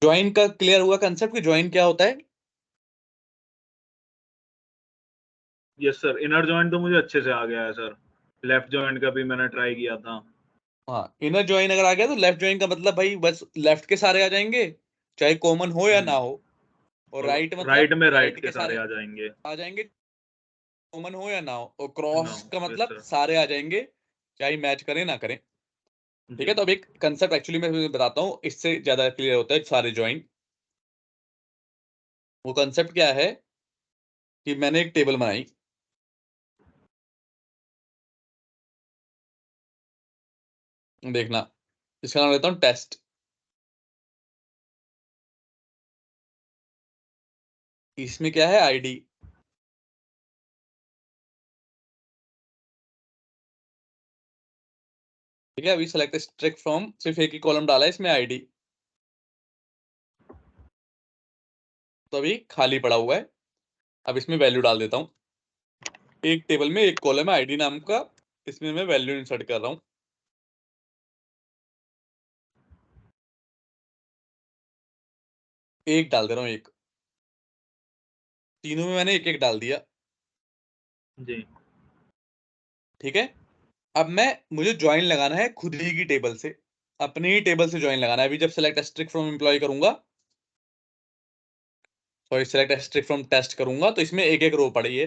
Join का clear हुआ concept कि ज्वाइन क्या होता है? यस सर, इनर जॉइंट तो मुझे अच्छे से आ गया है सर। लेफ्ट जॉइंट का भी मैंने ट्राई किया था। हाँ, इनर ज्वाइन अगर आ गया तो लेफ्ट ज्वाइन का मतलब भाई बस लेफ्ट के सारे आ जाएंगे, चाहे कॉमन हो या ना हो। और और राइट राइट मतलब में राइट राइट के के सारे सारे आ जाएंगे। आ जाएंगे, कॉमन हो या ना हो। और नो। क्रॉस का यस मतलब सर। सारे आ जाएंगे, चाहे मैच करें ना करें। ठीक जी। है, तो अब एक कंसेप्ट एक्चुअली मैं तुम्हें बताता हूँ, इससे ज्यादा क्लियर होता है सारे ज्वाइन। वो कंसेप्ट क्या है कि मैंने एक टेबल बनाई, देखना, इसका नाम लेता हूँ टेस्ट। इसमें क्या है? आईडी। ठीक है, अभी सेलेक्ट स्ट्रिक्ट फ्रॉम, सिर्फ एक ही कॉलम डाला है इसमें, आईडी। तो अभी खाली पड़ा हुआ है। अब इसमें वैल्यू डाल देता हूँ। एक टेबल में एक कॉलम है आईडी नाम का, इसमें मैं वैल्यू इंसर्ट कर रहा हूँ। एक डाल दे रहा हूँ, एक। तीनों में मैंने एक एक डाल दिया। जी। ठीक है, अब मुझे ज्वाइन लगाना है खुद ही की टेबल से, अपने ही टेबल से ज्वाइन लगाना है। अभी जब सेलेक्ट स्ट्रिक्ट फ्रॉम एम्प्लॉय करूंगा, sorry select strict from test करूंगा, तो इसमें एक एक रो पड़ी है।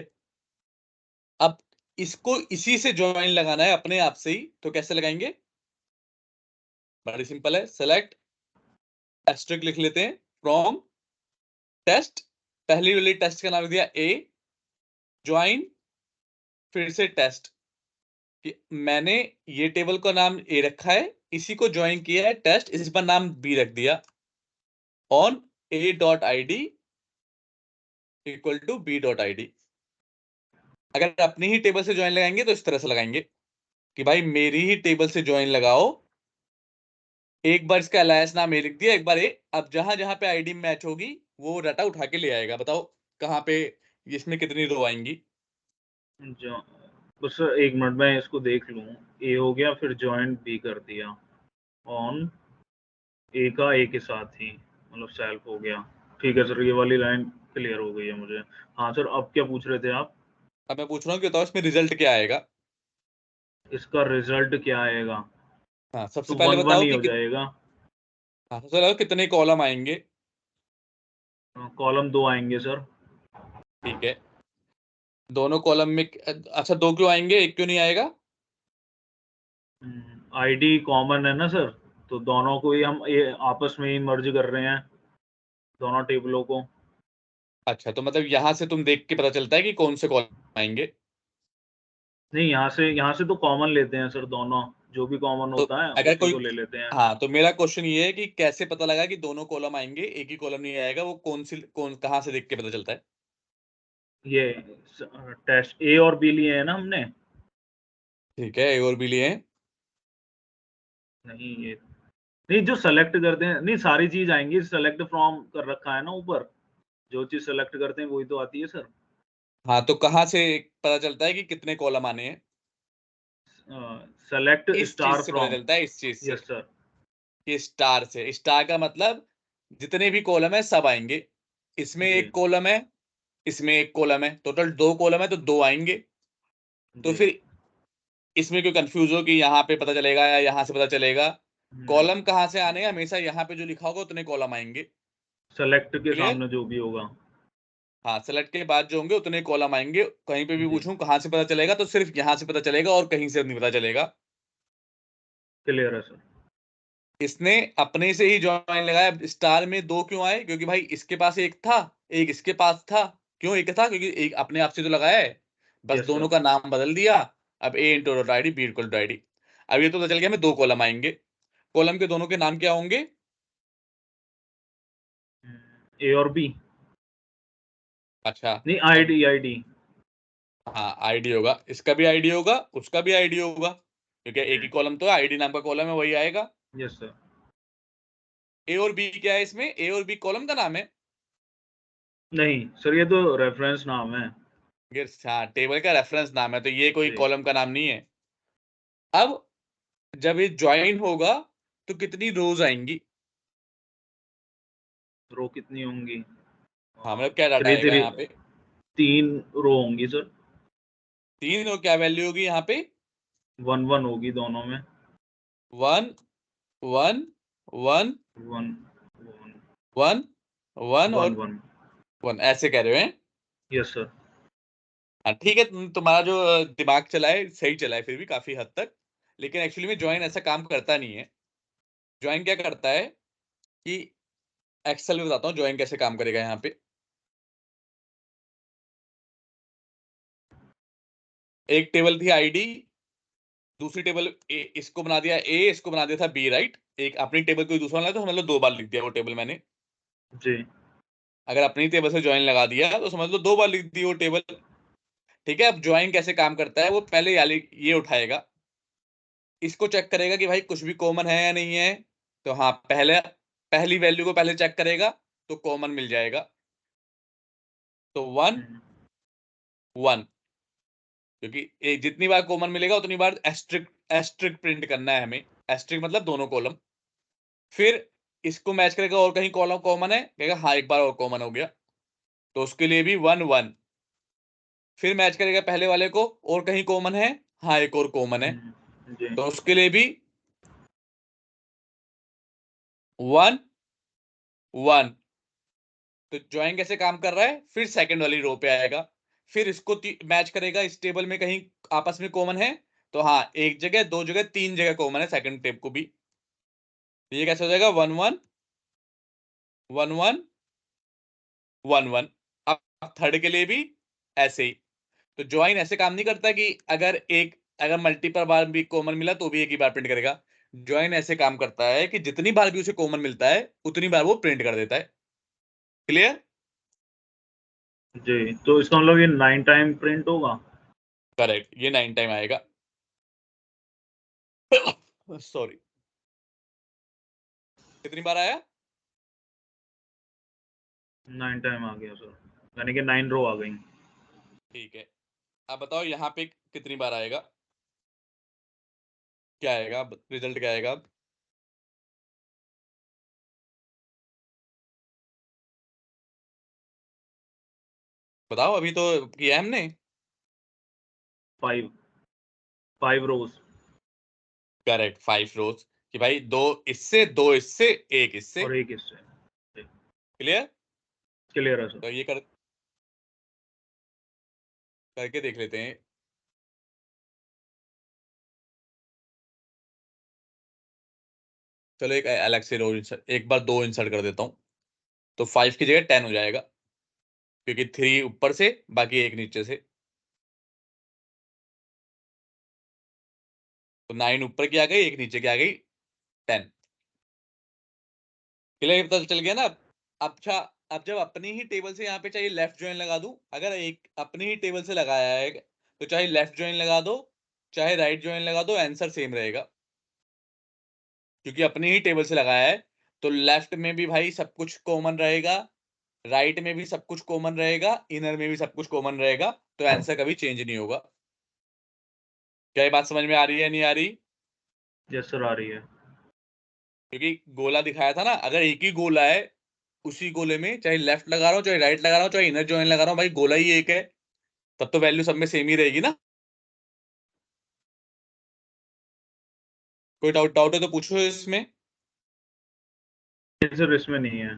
अब इसको इसी से ज्वाइन लगाना है अपने आप से ही, तो कैसे लगाएंगे? बड़ी सिंपल है, सेलेक्ट एस्ट्रिक्ट लिख लेते हैं फ्रॉम टेस्ट, पहली वाली टेस्ट का नाम दिया ए, ज्वाइन, फिर से टेस्ट। कि मैंने ये टेबल का नाम ए रखा है, इसी को ज्वाइन किया है टेस्ट, इस पर नाम बी रख दिया, on A dot I D equal to B dot I D. अगर अपनी ही टेबल से ज्वाइन लगाएंगे तो इस तरह से लगाएंगे कि भाई मेरी ही टेबल से ज्वाइन लगाओ, एक बार इसका अलायंस नाम ए लिख दिया, एक बार ए। अब जहां जहां पे आईडी मैच होगी वो डाटा उठा के ले आएगा। बताओ कहाँ पे इसमें कितनी रो आएंगी? जो बस सर, एक मिनट में इसको देख लूँ। ए हो गया, फिर जॉइंट बी कर दिया, ऑन ए का ए के साथ ही, मतलब सेल्फ हो गया। ठीक है सर, ये वाली लाइन क्लियर हो गई है मुझे। हाँ सर, अब क्या पूछ रहे थे आप? अब मैं पूछ रहा हूँ कि बताओ इसमें रिजल्ट क्या आएगा? इसका रिजल्ट क्या आएगा? हाँ, सबसे तो पहले वन वन बताओ ही कि हो जाएगा। हाँ, सबसे पहले कितने कॉलम आएंगे? कॉलम 2 आएंगे सर। ठीक है, दोनों कॉलम में अच्छा, दो क्यों आएंगे, एक क्यों नहीं आएगा? आईडी कॉमन है ना सर, तो दोनों को ही हम आपस में ही मर्ज कर रहे हैं, दोनों टेबलों को। अच्छा, तो मतलब यहां से तुम देख के पता चलता है कि कौन से कॉलम आएंगे। नहीं, यहाँ से तो कॉमन लेते हैं सर, दोनों जो भी कॉमन तो होता है अगर उसी कोई, को ले लेते हैं। हाँ, तो मेरा क्वेश्चन ये है कि कैसे पता लगा कि दोनों कॉलम आएंगे, एक ही कॉलम नहीं आएगा? वो कौन कहाँ से देख के पता चलता है? ये टेस्ट ए और बी लिए हैं ना हमने। ठीक है, ए और बी लिए हैं। नहीं, ये नहीं, जो सेलेक्ट करते हैं, नहीं सारी चीज आएंगी, सेलेक्ट फ्रॉम कर रखा है ना ऊपर, जो चीज सेलेक्ट करते हैं वही तो आती है सर। हाँ, तो कहाँ से पता चलता है कि कितने कॉलम आने हैं? सेलेक्ट इस चीज स्टार से पता फ्रॉम। चलता है, इस चीज से यस सर। कि स्टार से। स्टार का मतलब जितने भी कॉलम है सब आएंगे। इसमें जी। एक कॉलम है, इसमें एक कॉलम है, टोटल दो कॉलम है तो दो आएंगे। तो जी। फिर इसमें क्यों कंफ्यूज हो कि यहाँ पे पता चलेगा या यहाँ से पता चलेगा? नहीं, कॉलम कहाँ से आने हैं? हमेशा यहाँ पे जो लिखा होगा उतने कॉलम आएंगे। सेलेक्ट के क्लियर? सामने जो भी होगा। हाँ, सेलेक्ट के बाद जो होंगे उतने कॉलम आएंगे। कहीं पे भी जी। पूछूं कहाँ से पता चलेगा, तो सिर्फ यहाँ से पता चलेगा और कहीं से नहीं पता चलेगा। क्लियर है सर। इसने अपने से ही ज्वाइन लगाया। स्टार में दो क्यों आए? क्योंकि भाई इसके पास एक था, एक इसके पास था। क्यों एक था? क्योंकि एक अपने आप से तो लगाया है, बस यस दोनों सर। का नाम बदल दिया। अब A into dot I D, B equal to I D. अब ये तो पता चल गया हमें दो कॉलम आएंगे। कॉलम के दोनों के नाम क्या होंगे? ए और बी। अच्छा, नहीं, अब आईडी आईडी। हाँ, आईडी होगा, इसका भी आईडी होगा, उसका भी आईडी होगा, क्योंकि एक जी। ही कॉलम तो है, आईडी नाम का कॉलम है, वही आएगा। Yes sir. ए और बी क्या है इसमें? ए और बी कॉलम का नाम है। नहीं सर, ये तो रेफरेंस नाम है। ये हाँ, टेबल का रेफरेंस नाम है, तो ये कोई जी। कॉलम का नाम नहीं है। अब जब ये ज्वाइन होगा तो कितनी रोज आएंगी? रो कितनी होंगी? हाँ मतलब क्या डाटा थ्री आएगा थ्री यहाँ पे? 3 रो होंगी सर। 3 और क्या वैल्यू होगी यहाँ पे? 1 1 होगी दोनों में। 1 1 1 1 1 1 1 1 और 1। 1 ऐसे कह रहे हो हैं? Yes sir. हाँ ठीक है, तुम्हारा जो दिमाग चला है सही चला है फिर भी काफी हद तक, लेकिन एक्चुअली में ज्वाइन ऐसा काम करता नहीं है। ज्वाइन क्या करता है कि एक्सेल में बताता हूँ ज्वाइन कैसे काम करेगा यहाँ पे। एक टेबल थी आईडी, दूसरी टेबल इसको बना दिया ए, इसको बना दिया था बी, राइट? एक अपनी टेबल कोई दूसरा बना तो समझ लो 2 बार लिख दिया वो टेबल मैंने। जी। अगर अपनी टेबल से ज्वाइन लगा दिया तो समझ लो 2 बार लिख दी वो टेबल। ठीक है, अब ज्वाइन कैसे काम करता है, वो पहले ये उठाएगा, इसको चेक करेगा कि भाई कुछ भी कॉमन है या नहीं है। तो हाँ, पहली वैल्यू को पहले चेक करेगा तो कॉमन मिल जाएगा, तो 1 1, क्योंकि जितनी बार कॉमन मिलेगा उतनी बार एस्ट्रिक एस्ट्रिक प्रिंट करना है हमें। एस्ट्रिक मतलब दोनों कॉलम। फिर इसको मैच करेगा और कहीं कॉलम कॉमन है, कहेगा हाँ एक बार और कॉमन हो गया, तो उसके लिए भी 1 1। फिर मैच करेगा पहले वाले को, और कहीं कॉमन है, हाँ एक और कॉमन है, जी। तो उसके लिए भी 1 1। तो ज्वाइन कैसे काम कर रहा है, फिर सेकंड वाली रो पे आएगा, फिर इसको मैच करेगा इस टेबल में कहीं आपस में कॉमन है, तो हाँ एक जगह, 2 जगह, 3 जगह कॉमन है सेकंड टेब को भी। तो ये कैसे हो जाएगा 1 1 1 1 1 1। अब थर्ड के लिए भी ऐसे ही। तो ज्वाइन ऐसे काम नहीं करता कि अगर मल्टीपल बार भी कॉमन मिला तो भी एक ही बार प्रिंट करेगा। ज्वाइन ऐसे काम करता है कि जितनी बार भी उसे कॉमन मिलता है उतनी बार वो प्रिंट कर देता है। क्लियर? जी, तो इसका मतलब ये 9 टाइम प्रिंट होगा? करेक्ट, ये 9 टाइम आएगा। सॉरी, कितनी बार आया? 9 टाइम आ गया सर, यानी कि 9 रो आ गई। ठीक है, अब बताओ यहाँ पे कितनी बार आएगा, क्या आएगा रिजल्ट, क्या आएगा अब? बताओ, अभी तो किया है हमने। 5 5 रोज। करेक्ट, 5 रोज, कि भाई 2 इससे एक इससे। और एक इससे। क्लियर? क्लियर है सर। तो ये करके देख लेते हैं। चलो एक अलग से रो एक बार 2 इंसर्ट कर देता हूँ, तो 5 की जगह 10 हो जाएगा, क्योंकि 3 ऊपर से बाकी एक नीचे से। तो 9 ऊपर की आ गई, एक नीचे की आ गई 10। क्लियर? पता चल गया ना अब? अच्छा, अब जब अपनी ही टेबल से यहाँ पे चाहिए लेफ्ट ज्वाइन लगा दूं, अगर एक अपनी ही टेबल से लगाया है तो चाहे लेफ्ट ज्वाइन लगा दो चाहे राइट ज्वाइन लगा दो, आंसर सेम रहेगा, क्योंकि अपनी ही टेबल से लगाया है। तो लेफ्ट में भी भाई सब कुछ कॉमन रहेगा, राइट में भी सब कुछ कॉमन रहेगा, इनर में भी सब कुछ कॉमन रहेगा, तो आंसर कभी चेंज नहीं होगा। क्या ये बात समझ में आ रही है नहीं आ रही? यस सर, आ रही है। क्योंकि गोला दिखाया था ना, अगर एक ही गोला है, उसी गोले में चाहे लेफ्ट लगा रहा हूँ चाहे राइट लगा रहा हूँ चाहे इनर ज्वाइन लगा रहा हूँ, भाई गोला ही एक है, तब तो वैल्यू सब में सेम ही रहेगी ना। कोई डाउट डाउट है तो पूछो इसमें। सर इसमें नहीं है।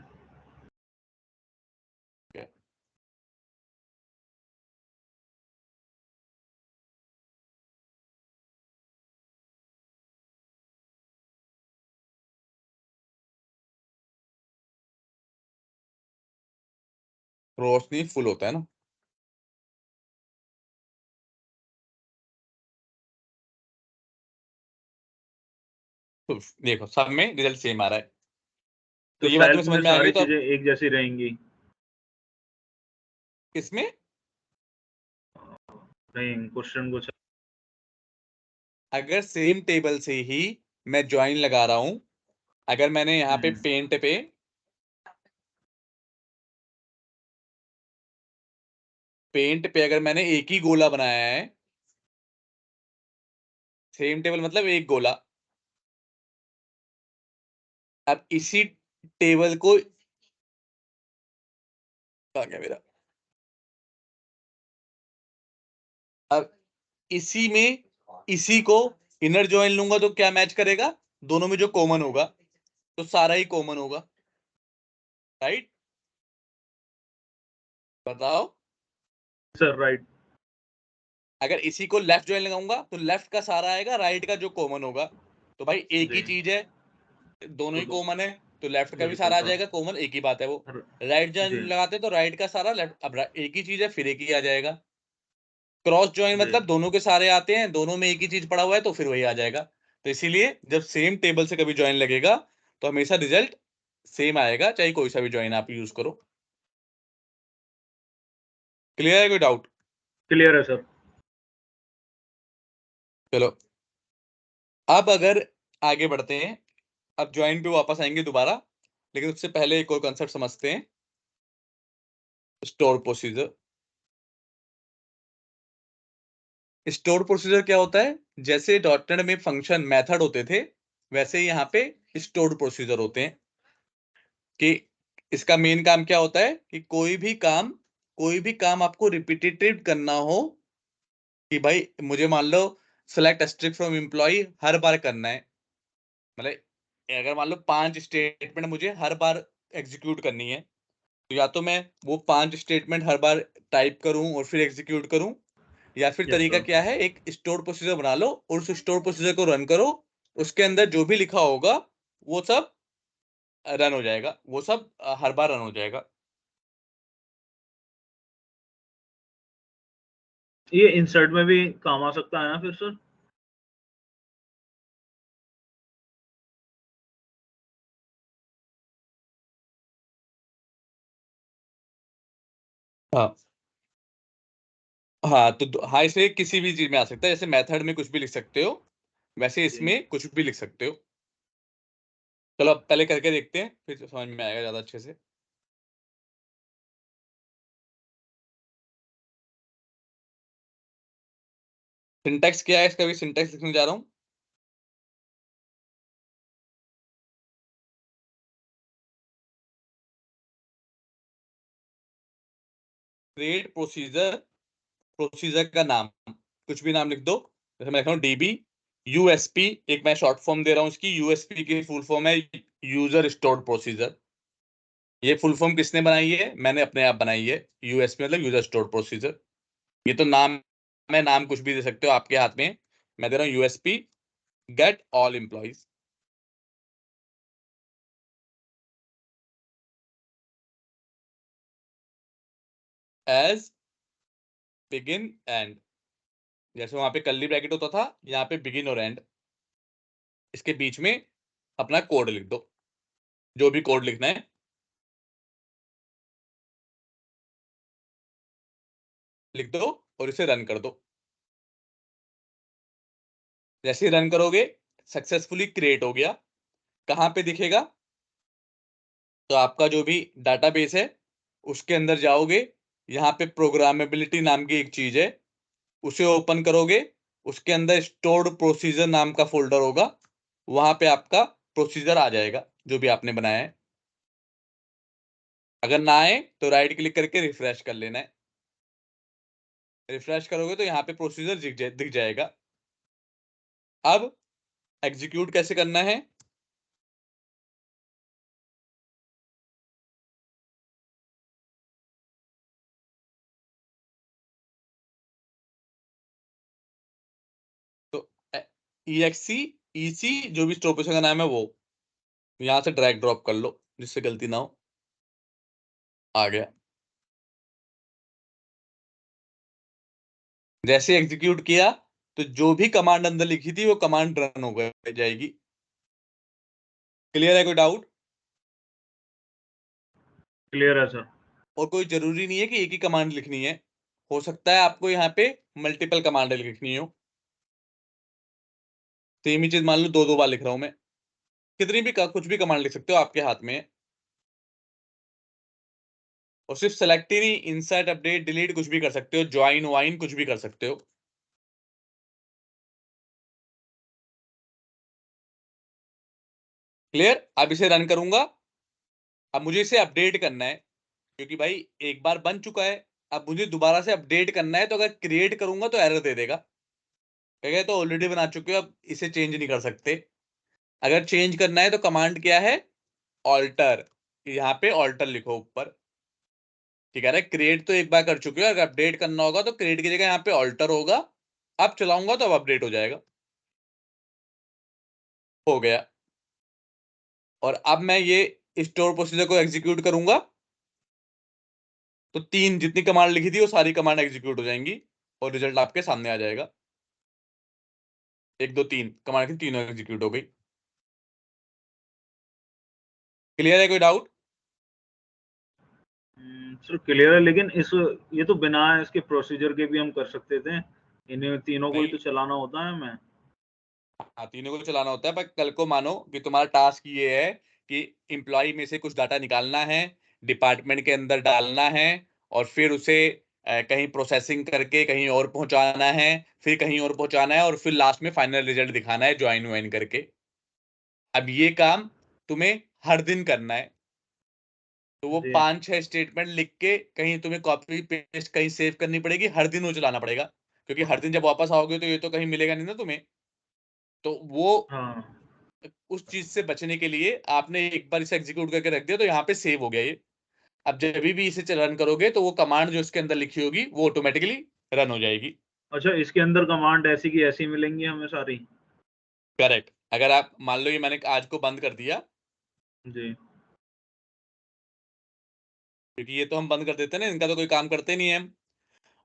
रोशनी फुल होता है ना। तो देखो सब में रिजल्ट सेम आ रहा है, तो तो ये बात तुम्हें सेल्फ में समझ में आ गई सारी तो अब चीजें एक जैसी रहेंगी? इसमें नहीं, क्वेश्चन कुछ। अगर सेम टेबल से ही मैं ज्वाइन लगा रहा हूं, अगर मैंने यहाँ पे पेंट पे अगर मैंने एक ही गोला बनाया है, सेम टेबल मतलब एक गोला, अब इसी टेबल को आ गया मेरा। अब इसी में इसी को इनर ज्वाइन लूंगा तो क्या मैच करेगा, दोनों में जो कॉमन होगा, तो सारा ही कॉमन होगा, राइट? बताओ। Sir right. अगर इसी को लेफ्ट ज्वाइन लगाऊंगा तो लेफ्ट का सारा आएगा, राइट का जो कॉमन होगा। तो भाई एक ही जी चीज है, दोनों तो ही कॉमन है, तो लेफ्ट का भी बिल्कुल सारा आ सर। जाएगा कॉमन, एक ही बात है वो। राइट ज्वाइन जी लगाते तो राइट का सारा लेफ्ट, अब एक ही चीज है फिर एक ही आ जाएगा। क्रॉस ज्वाइन जी मतलब दोनों के सारे आते हैं, दोनों में एक ही चीज पड़ा हुआ है तो फिर वही आ जाएगा। तो इसीलिए जब सेम टेबल से कभी ज्वाइन लगेगा तो हमेशा रिजल्ट सेम आएगा, चाहे कोई सा भी ज्वाइन आप यूज करो। क्लियर है, कोई डाउट? क्लियर है सर। चलो अब अगर आगे बढ़ते हैं, अब ज्वाइन पे वापस आएंगे दोबारा, लेकिन उससे पहले एक और कंसेप्ट समझते हैं, स्टोर प्रोसीजर। स्टोर प्रोसीजर क्या होता है? जैसे डॉट नेट में फंक्शन मेथड होते थे, वैसे ही यहाँ पे स्टोर प्रोसीजर होते हैं। कि इसका मेन काम क्या होता है कि कोई भी काम आपको रिपीटेटिव करना हो, कि भाई मुझे मान लो सेलेक्ट स्ट्रिंग फ्रॉम एम्प्लॉय हर बार करना है, मतलब अगर मान लो 5 स्टेटमेंट मुझे हर बार एग्जीक्यूट करनी है, तो या तो मैं वो 5 स्टेटमेंट हर बार टाइप करूं और फिर एग्जीक्यूट करूं, या फिर यस तरीका सर। क्या है, एक स्टोर प्रोसीजर बना लो और उस स्टोर प्रोसीजर को रन करो, उसके अंदर जो भी लिखा होगा वो सब रन हो जाएगा, वो सब हर बार रन हो जाएगा। ये इंसर्ट में भी काम आ सकता है ना फिर सर? हाँ हाँ, तो हाँ, इसे किसी भी चीज में आ सकता है, जैसे मेथड में कुछ भी लिख सकते हो, वैसे जी इसमें कुछ भी लिख सकते हो। चलो अब पहले करके देखते हैं, फिर समझ में आएगा ज्यादा अच्छे से। सिंटैक्स क्या है इसका, भी सिंटैक्स लिखने जा रहा हूँ। क्रिएट प्रोसीजर, प्रोसीजर का नाम कुछ भी नाम लिख दो, जैसे मैं लिख रहा हूँ डीबी यूएसपी, एक मैं शॉर्ट फॉर्म दे रहा हूँ इसकी, यूएसपी की फुल फॉर्म है यूजर स्टोर्ड प्रोसीजर। ये फुल फॉर्म किसने बनाई है? मैंने अपने आप बनाई है। यूएसपी मतलब यूजर स्टोर्ड प्रोसीजर। ये तो नाम है, नाम कुछ भी दे सकते हो, आपके हाथ में है। मैं दे रहा हूँ USP get all employees as begin end. जैसे वहां पे कर्ली ब्रैकेट होता था, यहाँ पे बिगिन और एंड, इसके बीच में अपना कोड लिख दो, जो भी कोड लिखना है लिख दो और इसे रन कर दो। जैसे ही रन करोगे सक्सेसफुली क्रिएट हो गया। कहाँ पे दिखेगा? तो आपका जो भी डाटाबेस है उसके अंदर जाओगे, यहाँ पे प्रोग्रामेबिलिटी नाम की एक चीज है, उसे ओपन करोगे, उसके अंदर स्टोर्ड प्रोसीजर नाम का फोल्डर होगा, वहां पे आपका प्रोसीजर आ जाएगा जो भी आपने बनाया है। अगर ना आए तो राइट क्लिक करके रिफ्रेश कर लेना है। रिफ्रेश करोगे तो यहाँ पे प्रोसीजर दिख जाएगा। अब एग्जीक्यूट कैसे करना है? तो EXE EC जो भी स्टोर प्रोसीजर का नाम है वो यहाँ से ड्रैग ड्रॉप कर लो, जिससे गलती ना हो। आ गया। जैसे एग्जीक्यूट किया तो जो भी कमांड अंदर लिखी थी वो कमांड रन हो गई जाएगी। क्लियर है, कोई डाउट? क्लियर है सर। और कोई जरूरी नहीं है कि एक ही कमांड लिखनी है, हो सकता है आपको यहाँ पे मल्टीपल कमांड लिखनी हो। सेम ही चीज मान लो दो दो बार लिख रहा हूं मैं, कितनी भी कुछ भी कमांड लिख सकते हो, आपके हाथ में है। और सिर्फ सेलेक्ट ही नहीं, इंसर्ट अपडेट डिलीट कुछ भी कर सकते हो, ज्वाइन वाइन कुछ भी कर सकते हो। क्लियर? अब इसे रन करूंगा। अब मुझे इसे अपडेट करना है, क्योंकि भाई एक बार बन चुका है, अब मुझे दोबारा से अपडेट करना है, तो अगर क्रिएट करूंगा तो एरर दे देगा, कहेगा तो ऑलरेडी बना चुके हो, अब इसे चेंज नहीं कर सकते। अगर चेंज करना है तो कमांड क्या है, ऑल्टर, यहाँ पे ऑल्टर लिखो ऊपर, ठीक है। क्रिएट तो एक बार कर चुके हो, अगर अपडेट करना होगा तो क्रिएट की जगह यहाँ पे ऑल्टर होगा, अब चलाऊंगा तो अब अपडेट हो जाएगा, हो गया। और अब मैं ये स्टोर प्रोसीजर को एग्जीक्यूट करूंगा, तो 3 जितनी कमांड लिखी थी वो सारी कमांड एग्जीक्यूट हो जाएंगी और रिजल्ट आपके सामने आ जाएगा। 1 2 3 कमांड की तीनों एग्जीक्यूट हो गई। क्लियर है, कोई डाउट? सर क्लियर है, लेकिन ये तो बिना इसके प्रोसीजर के भी हम कर सकते थे, इन्हें तीनों को ही नहीं, तो चलाना होता है हमें। हाँ, तीनों को चलाना होता है, पर कल को मानो कि तुम्हारा टास्क ये है कि एम्प्लॉय में से कुछ डाटा निकालना है, डिपार्टमेंट के अंदर डालना है, और फिर उसे कहीं प्रोसेसिंग करके कहीं और पहुंचाना है, फिर कहीं और पहुंचाना है, और फिर लास्ट में फाइनल रिजल्ट दिखाना है ज्वाइन वाइन करके। अब ये काम तुम्हें हर दिन करना है, तो वो जी 5-6 स्टेटमेंट लिख के कहीं तुम्हें कॉपी पेस्ट कहीं सेव करनी पड़ेगी, हर दिन वो चलाना पड़ेगा, क्योंकि हर दिन जब वापस आओगे तो ये तो कहीं मिलेगा नहीं ना तुम्हें। तो वो हाँ। उस चीज से बचने के लिए आपने एक बार इसे एग्जीक्यूट करके रख दिया, तो यहाँ पे सेव हो गया ये। अब जब भी इसे रन करोगे तो वो कमांड जो इसके अंदर लिखी होगी वो ऑटोमेटिकली रन हो जाएगी। अच्छा, इसके अंदर कमांड ऐसी की ऐसी मिलेंगी हमें सारी? करेक्ट। अगर आप मान लो ये मैंने आज को बंद कर दिया, जी क्योंकि ये तो हम बंद कर देते हैं ना, इनका तो कोई काम करते नहीं है हम,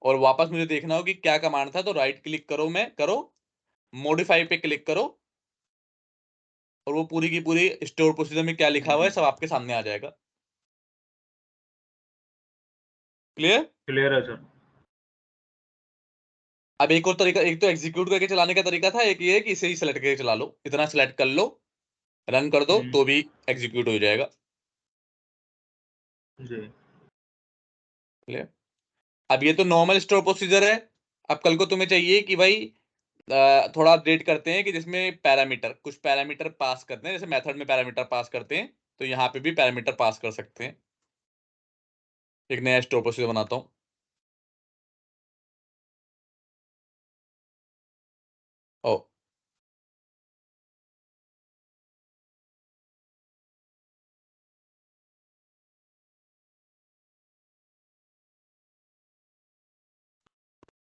और वापस मुझे देखना हो कि क्या कमांड था, तो राइट क्लिक करो, मैं करो मॉडिफाई पे क्लिक करो, और वो पूरी की पूरी स्टोर प्रोसीजर में क्या लिखा हुआ है सब आपके सामने आ जाएगा। क्लियर? क्लियर है सर। अब एक और तरीका, एक तो एग्जीक्यूट करके चलाने का तरीका था, एक ये है कि इसे ही सेलेक्ट करके चला लो, इतना सेलेक्ट कर लो, रन कर दो हम्म, तो भी एग्जीक्यूट हो जाएगा। जी क्लियर? अब ये तो नॉर्मल स्टोर प्रोसीजर है। अब कल को तुम्हें चाहिए कि भाई थोड़ा अपडेट करते हैं कि जिसमें पैरामीटर, कुछ पैरामीटर पास करते हैं, जैसे मेथड में पैरामीटर पास करते हैं, तो यहाँ पे भी पैरामीटर पास कर सकते हैं। एक नया स्टोर प्रोसीजर बनाता हूँ। ओ,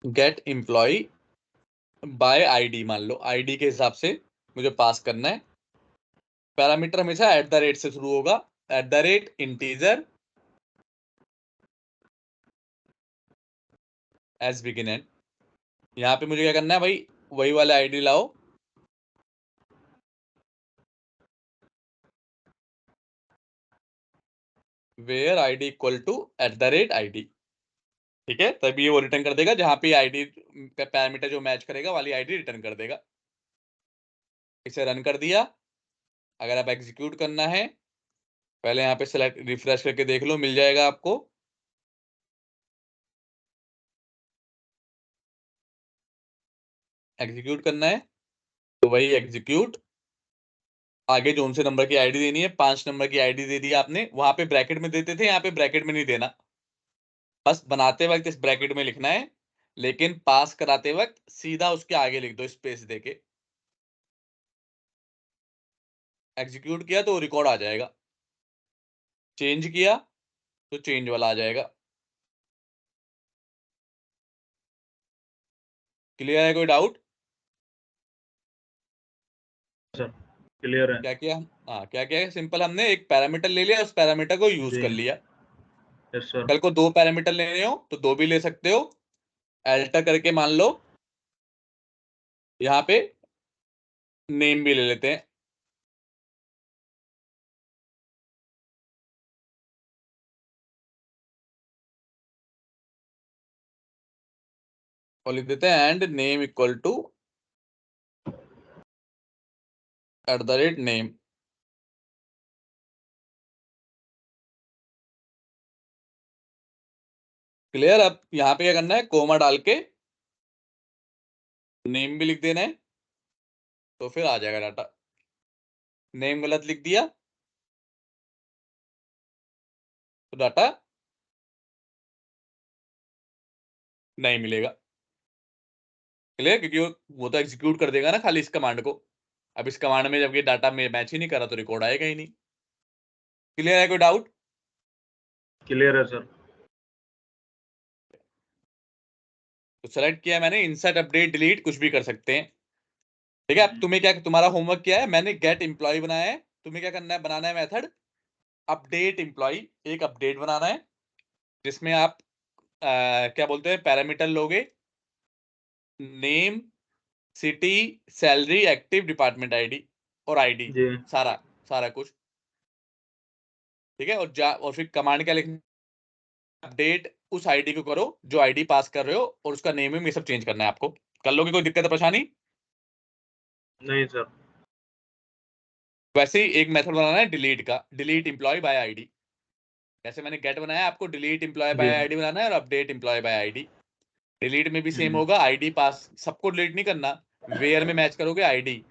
गेट एम्प्लॉय बाय आईडी, मान लो आईडी के हिसाब से मुझे पास करना है। पैरामीटर हमेशा @ से शुरू होगा, @इंटीजर एज बिगिन एंड। यहाँ पे मुझे क्या करना है भाई, वही वाले आईडी लाओ, where ID equal to @id, ठीक है। तभी ये वो रिटर्न कर देगा, जहां पे आईडी पैरामीटर जो मैच करेगा वाली आईडी रिटर्न कर देगा। इसे रन कर दिया। अगर आप एग्जीक्यूट करना है, पहले यहाँ पे सेलेक्ट रिफ्रेश करके देख लो, मिल जाएगा आपको। एग्जीक्यूट करना है तो वही एग्जीक्यूट, आगे जो उनसे नंबर की आईडी देनी है, 5 नंबर की आईडी दे दी आपने, वहां पे ब्रैकेट में देते थे, यहाँ पे ब्रैकेट में नहीं देना, बस बनाते वक्त इस ब्रैकेट में लिखना है, लेकिन पास कराते वक्त सीधा उसके आगे लिख दो स्पेस देके। एग्जीक्यूट किया तो रिकॉर्ड आ जाएगा, चेंज किया तो चेंज वाला आ जाएगा। क्लियर है, कोई डाउट? सर क्लियर है। क्या किया? हाँ, क्या किया है, सिंपल, हमने एक पैरामीटर ले लिया, उस पैरामीटर को यूज जी कर लिया। Yes sir. कल को 2 पैरामीटर लेने हो तो 2 भी ले सकते हो। अल्टर करके मान लो यहाँ पे नेम भी ले लेते हैं, और लिख देते हैं and name equal to @name। Clear? अब यहाँ पे क्या करना है, कोमा डाल के नेम भी लिख देना है, तो फिर आ जाएगा डाटा। नेम गलत लिख दिया तो डाटा नहीं मिलेगा। क्लियर? क्योंकि वो तो एग्जीक्यूट कर देगा ना खाली इस कमांड को। अब इस कमांड में जब ये डाटा में मैच ही नहीं करा तो रिकॉर्ड आएगा ही नहीं। क्लियर है? कोई डाउट? क्लियर है सर। तो सेलेक्ट किया मैंने, इंसर्ट अपडेट डिलीट कुछ भी कर सकते हैं। ठीक है? अब तुम्हें क्या, तुम्हारा होमवर्क क्या है, मैंने गेट एम्प्लॉय बनाया है, तुम्हें क्या करना है, बनाना है मेथड अपडेट एम्प्लॉय। एक अपडेट बनाना है जिसमें आप क्या बोलते हैं, पैरामीटर लोगे, name, city, salary, active, department ID और आईडी, जी सारा सारा कुछ। ठीक है? और फिर कमांड क्या लिखना, अपडेट उस आईडी को करो जो आईडी पास कर रहे हो, और उसका नेम ये सब चेंज करना है आपको। कर लोगे? कोई दिक्कत है, परेशानी? नहीं सर। वैसे ही एक मेथड बनाना है डिलीट का, डिलीट एम्प्लॉय बाय आईडी। जैसे मैंने गेट बनाया, आपको डिलीट एम्प्लॉय जी बाय आईडी बनाना है, और update employee by ID. Delete में भी सेम हम्म, होगा, आईडी पास सबको डिलीट नहीं करना, वेयर में मैच करोगे आईडी,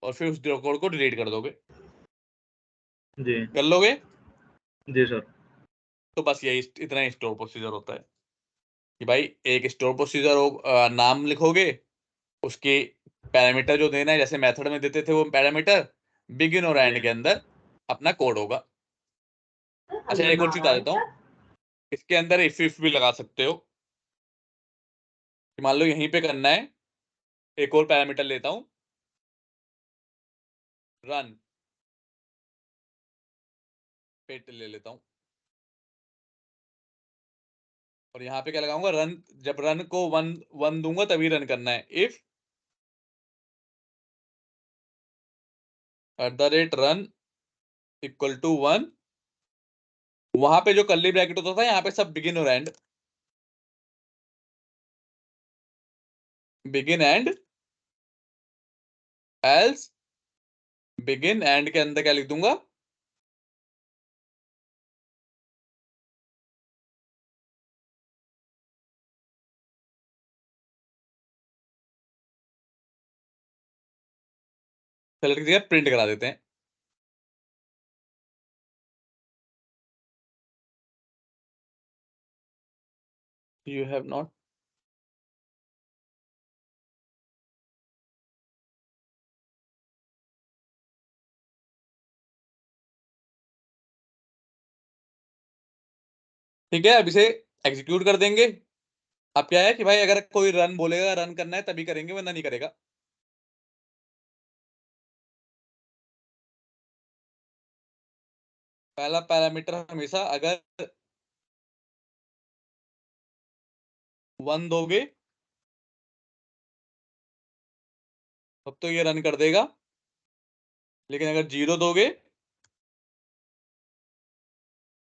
और फिर उस रिकॉर्ड को डिलीट कर दोगे। जी कर लोगे? जी सर। तो बस यही इतना ही स्टोर प्रोसीजर होता है कि भाई एक स्टोर प्रोसीजर हो, नाम लिखोगे, उसके पैरामीटर जो देना है, जैसे मेथड में देते थे वो पैरामीटर, बिगिन और जी एंड के अंदर अपना कोड होगा। अच्छा, एक और चीज बता देता हूँ, इसके अंदर इफ भी लगा सकते हो कि मान लो यहीं पे करना है। एक और पैरामीटर लेता हूं, रन, पेट ले लेता हूं, और यहाँ पे क्या लगाऊंगा, रन। जब रन को वन वन दूंगा तभी रन करना है। इफ @run इक्वल टू 1, वहां पे जो कर्ली ब्रैकेट होता था यहाँ पे सब बिगिन और and, begin and, else, begin and के अंदर क्या लिख दूंगा, सेलेक्ट किया, प्रिंट करा देते हैं। यू हैव नॉट, ठीक है? अब इसे एग्जीक्यूट कर देंगे। अब क्या है कि भाई अगर कोई रन बोलेगा, रन करना है तभी करेंगे, वरना नहीं करेगा। पहला पैरामीटर हमेशा अगर 1 दोगे तब तो ये रन कर देगा, लेकिन अगर 0 दोगे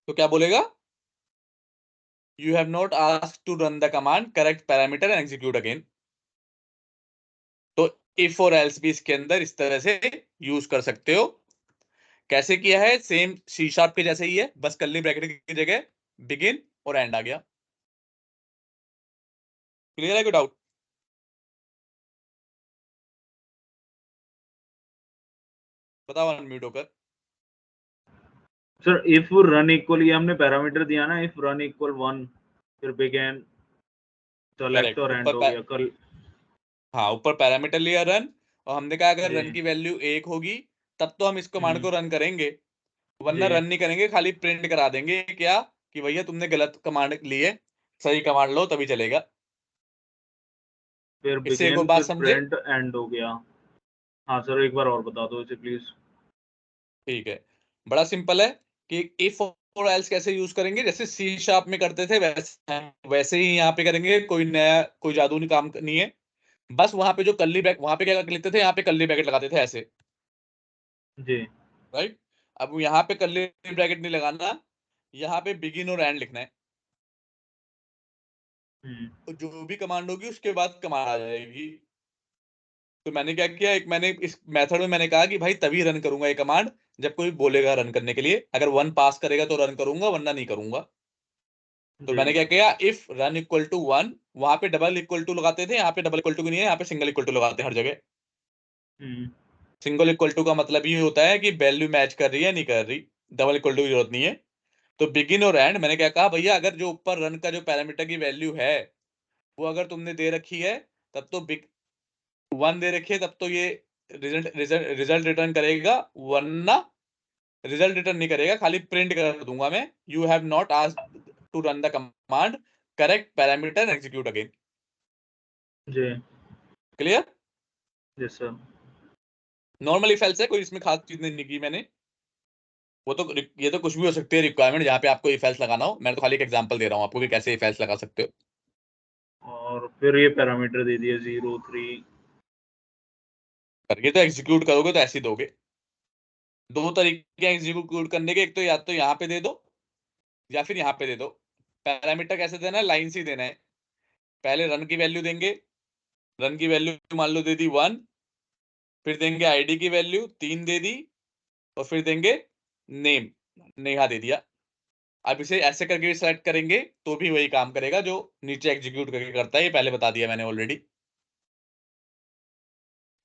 तो क्या बोलेगा, you have not asked to run the command, correct parameter and execute again. तो इफ और एल्स भी इसके अंदर इस तरह से यूज कर सकते हो। कैसे किया है, सेम सी शार्प के जैसे ही है, बस कर्ली ब्रैकेट की जगह बिगिन और एंड आ गया। क्लियर है? कोई डाउट? बताओ अनम्यूट होकर। सर इफ रन इक्वल, ये हमने पैरामीटर दिया ना, इफ रन इक्वल 1 फिर बिगिन सेलेक्ट करेक्ट, और एंड हो गया कल। हाँ, ऊपर पैरामीटर लिया रन, और हमने कहा अगर जी रन की वैल्यू 1 होगी तब तो हम इस कमांड हम्म, को रन करेंगे, वरना जी रन नहीं करेंगे, खाली प्रिंट करा देंगे क्या, कि भैया तुमने गलत कमांड ली है, सही कमांड लो तभी चलेगा। फिर इससे एक और बिगिन बात फिर समझे? प्रिंट एंड हो गया। हाँ सर एक बार और बता दो इसे प्लीज। ठीक है, बड़ा सिंपल है कि इफ और एल्स कैसे यूज करेंगे, जैसे सी शार्प में करते थे वैसे ही यहाँ पे करेंगे, कोई नया कोई जादू नहीं, काम नहीं है। बस वहां पे जो कर्ली ब्रैकेट, वहां पे क्या लिखते थे, यहाँ पे कर्ली ब्रैकेट लगाते थे ऐसे, जी राइट? अब यहाँ पे कर्ली ब्रैकेट नहीं लगाना, यहाँ पे बिगिन और एंड लिखना है। हम्म, तो जो भी कमांड होगी उसके बाद कमांड आ जाएगी। तो मैंने क्या किया, एक मैंने इस मेथड में मैंने कहा कि भाई तभी रन करूंगा ये कमांड जब कोई बोलेगा रन करने के लिए, अगर 1 पास करेगा तो रन करूंगा, वरना नहीं करूंगा। तो जी मैंने क्या किया, इफ रन इक्वल टू 1, वहां पे डबल इक्वल टू लगाते थे, यहाँ पे डबल इक्वल टू नहीं है, यहाँ पे सिंगल इक्वल टू लगाते हैं हर जगह। हम्म, सिंगल इक्वल टू का मतलब ये होता है कि वैल्यू मैच कर रही है नहीं कर रही, डबल इक्वल टू की जरूरत नहीं है। तो बिगिन और एंड मैंने क्या कहा, भैया अगर जो ऊपर रन का जो पैरामीटर की वैल्यू है वो अगर तुमने दे रखी है तब तो बिग 1 दे रखी है तब तो ये रिजल्ट रिटर्न करेगा, वरना रिजल्ट रिटर्न नहीं करेगा, खाली प्रिंट कर दूंगा मैं, you have not asked to run the command, correct parameter execute again. जी। Clear? Yes sir. Normal if else है, कोई इसमें खास चीज नहीं की मैंने। वो तो ये तो कुछ भी हो सकती है रिक्वायरमेंट, जहाँ पे आपको इफ एल्स लगाना हो। मैं तो खाली एक एग्जांपल दे रहा हूँ आपको कि कैसे इफ एल्स लगा सकते हो। और फिर ये पैरामीटर दे दिया 0 3। करके तो एग्जीक्यूट करोगे तो ऐसे ही दोगे। दो तरीके हैं एग्जीक्यूट करने के, एक तो या तो यहाँ पे दे दो या फिर यहाँ पे दे दो। पैरामीटर कैसे देना है? लाइन से ही देना है। पहले रन की वैल्यू देंगे, रन की वैल्यू मान लो दे दी 1, फिर देंगे आईडी की वैल्यू 3 दे दी, और फिर देंगे नेम, नेहा दे दिया। अब इसे ऐसे करके सेलेक्ट करेंगे तो भी वही काम करेगा जो नीचे एग्जीक्यूट करके करता है, ये पहले बता दिया मैंने ऑलरेडी।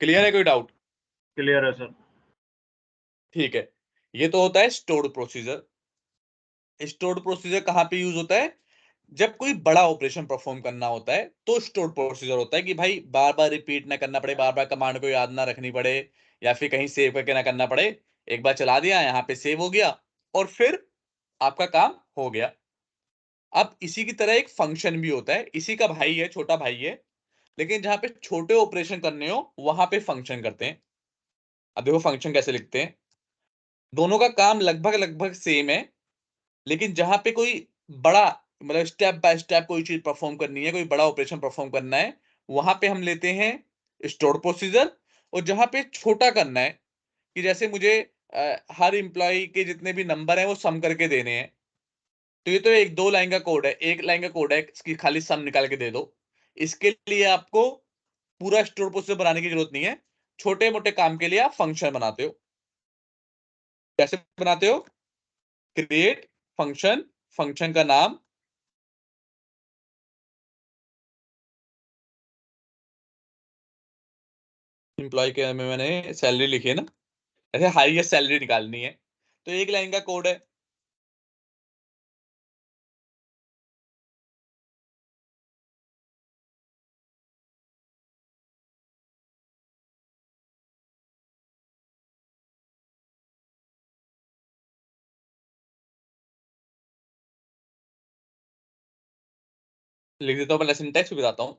क्लियर है? कोई डाउट? क्लियर है सर। ठीक है। ये तो होता है स्टोर्ड प्रोसीजर। स्टोर्ड प्रोसीजर कहाँ पे यूज होता है? जब कोई बड़ा ऑपरेशन परफॉर्म करना होता है तो स्टोर्ड प्रोसीजर होता है कि भाई बार बार रिपीट ना करना पड़े, बार बार कमांड को याद ना रखनी पड़े, या फिर कहीं सेव करके ना करना पड़े। एक बार चला दिया, यहाँ पे सेव हो गया, और फिर आपका काम हो गया। अब इसी की तरह एक फंक्शन भी होता है, इसी का भाई है, छोटा भाई है, लेकिन जहां पे छोटे ऑपरेशन करने हो वहां पे फंक्शन करते हैं। अब देखो फंक्शन कैसे लिखते हैं। दोनों का काम लगभग लगभग सेम है, लेकिन जहां पे कोई बड़ा, मतलब स्टेप बाय स्टेप कोई चीज परफॉर्म करनी है, कोई बड़ा ऑपरेशन परफॉर्म करना है, वहां पे हम लेते हैं स्टोर प्रोसीजर। और जहां पे छोटा करना है, कि जैसे मुझे हर इंप्लॉय के जितने भी नंबर हैं वो सम करके देने हैं, तो ये तो एक 2 लाइन का कोड है, एक लाइन का कोड है, इसकी खाली सम निकाल के दे दो। इसके लिए आपको पूरा स्टोर प्रोसीजर बनाने की जरूरत नहीं है। छोटे मोटे काम के लिए आप फंक्शन बनाते हो। कैसे बनाते हो? क्रिएट फंक्शन, फंक्शन का नाम, एम्प्लॉय के में मैंने सैलरी लिखी है ना, ऐसे हाईएस्ट सैलरी निकालनी है, तो 1 लाइन का कोड है। लिख देता हूँ, पहले सिंटैक्स भी बताता हूँ।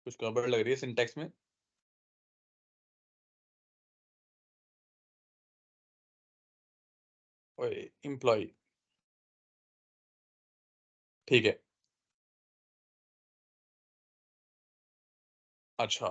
कुछ गड़बड़ लग रही है सिंटैक्स में। एम्प्लॉय, ठीक है। अच्छा,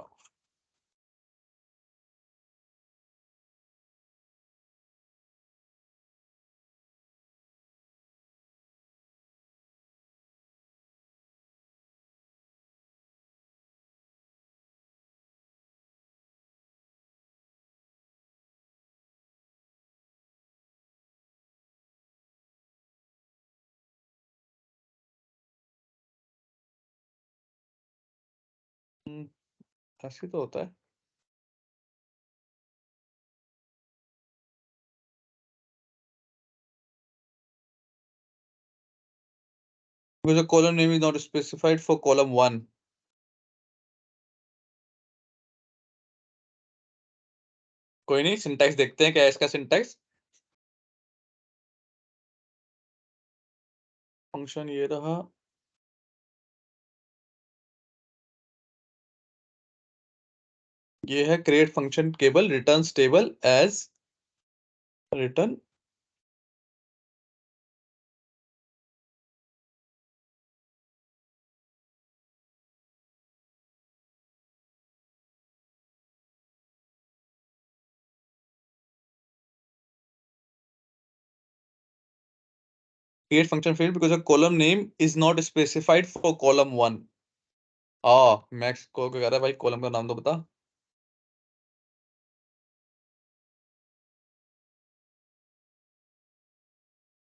ऐसे तो होता है। Because the column name is not specified for column 1। कोई नहीं, सिंटैक्स देखते हैं क्या है इसका सिंटैक्स। फंक्शन ये रहा, ये है create function cable return table as return. Create function field because the column name is not specified for column 1। Max को क्या कह रहा है भाई, कॉलम का नाम तो बता।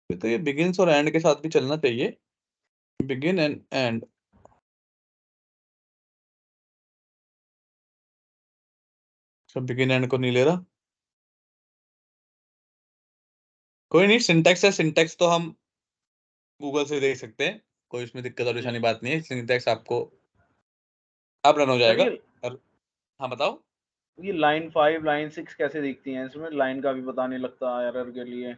तो ये बिगिंस और एंड के साथ भी चलना चाहिए, बिगिन एंड एंड। सब बिगिन एंड को नहीं ले रहा, कोई नहीं, सिंटैक्स है, सिंटैक्स तो हम गूगल से देख सकते हैं, कोई इसमें दिक्कत और जी। परेशानी बात नहीं है। सिंटैक्स आपको अब रन हो सर जाएगा। ये हाँ बताओ। लाइन 5 लाइन 6 कैसे दिखती हैं? इसमें लाइन का भी पता नहीं लगता एरर के लिए।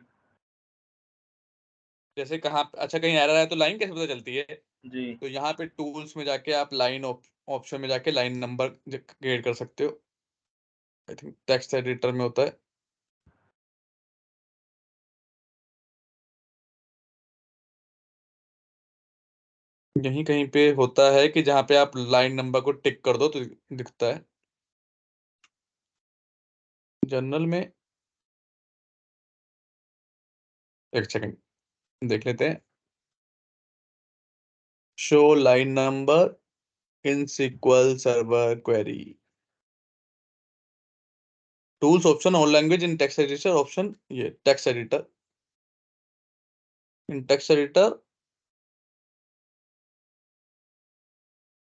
जैसे कहाँ, अच्छा कहीं एरर है तो लाइन कैसे पता चलती है? जी। तो यहाँ पे टूल्स में जाके आप लाइन ऑप्शन में जाके लाइन नंबर क्रिएट कर सकते हो। आई थिंक टेक्स्ट एडिटर में होता है। यहीं कहीं पे होता है कि जहाँ पे आप लाइन नंबर को टिक कर दो तो दिखता है। जनरल में एक सेकंड देख लेते हैं। Show line number in SQL server query, tools option, all language, in text editor option, ये text editor, in text editor,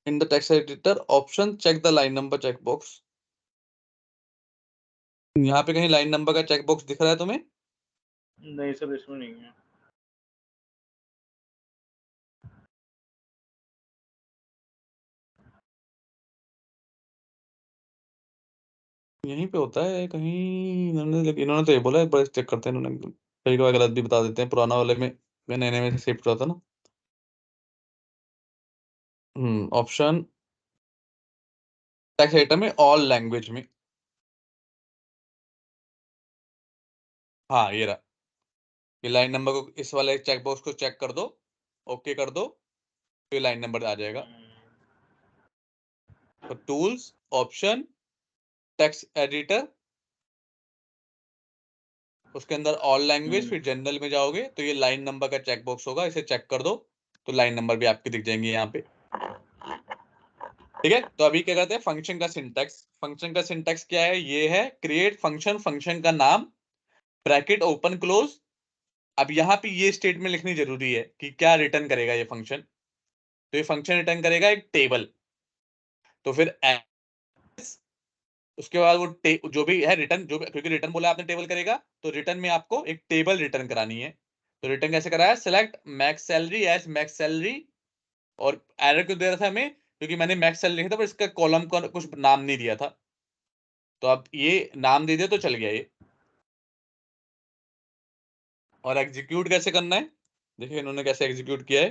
in the text editor option, check the line number check box. यहाँ पे कहीं line number का check box दिख रहा है तुम्हें? नहीं सर, इसमें नहीं है। यहीं पे होता है कहीं। इन्होंने तो ये बोला है, बड़े चेक करते हैं इन्होंने, कई बार गलत भी बता देते हैं। पुराना वाले में मैं नए नए में शिफ्ट हुआ था ना। ऑप्शन टेक्स्ट एडिटर में ऑल लैंग्वेज में, हाँ ये रहा। ये लाइन नंबर को, इस वाले चेक बॉक्स को चेक कर दो, ओके कर दो, तो ये लाइन नंबर आ जाएगा। तो टूल्स ऑप्शन टेक्स्ट एडिटर, उसके अंदर ऑल लैंग्वेज, फिर जनरल में जाओगे तो ये लाइन नंबर का चेक बॉक्स होगा, इसे चेक कर दो तो लाइन नंबर भी आपके दिख जाएंगे यहाँ पे। ठीक है, तो अभी क्या करते हैं, फंक्शन का सिंटैक्स। फंक्शन का सिंटैक्स क्या है? ये है क्रिएट फंक्शन, फंक्शन का नाम, ब्रैकेट ओपन क्लोज। अब यहाँ पे ये स्टेटमेंट लिखनी जरूरी है कि क्या रिटर्न करेगा ये फंक्शन। तो ये फंक्शन रिटर्न करेगा एक टेबल। तो फिर उसके बाद वो जो भी है रिटर्न, जो क्योंकि रिटर्न बोला आपने टेबल करेगा, तो रिटर्न में आपको एक टेबल रिटर्न करानी है। तो रिटर्न कैसे कराया? Select max salary as max salary. और एरर क्यों दे रहा था हमें? क्योंकि मैंने मैक्स सैलरी लिखा था पर इसका कॉलम का कुछ नाम नहीं दिया था। तो अब ये नाम दे दिया तो चल गया ये। और एग्जीक्यूट कैसे करना है, देखिए इन्होंने कैसे एग्जीक्यूट किया है।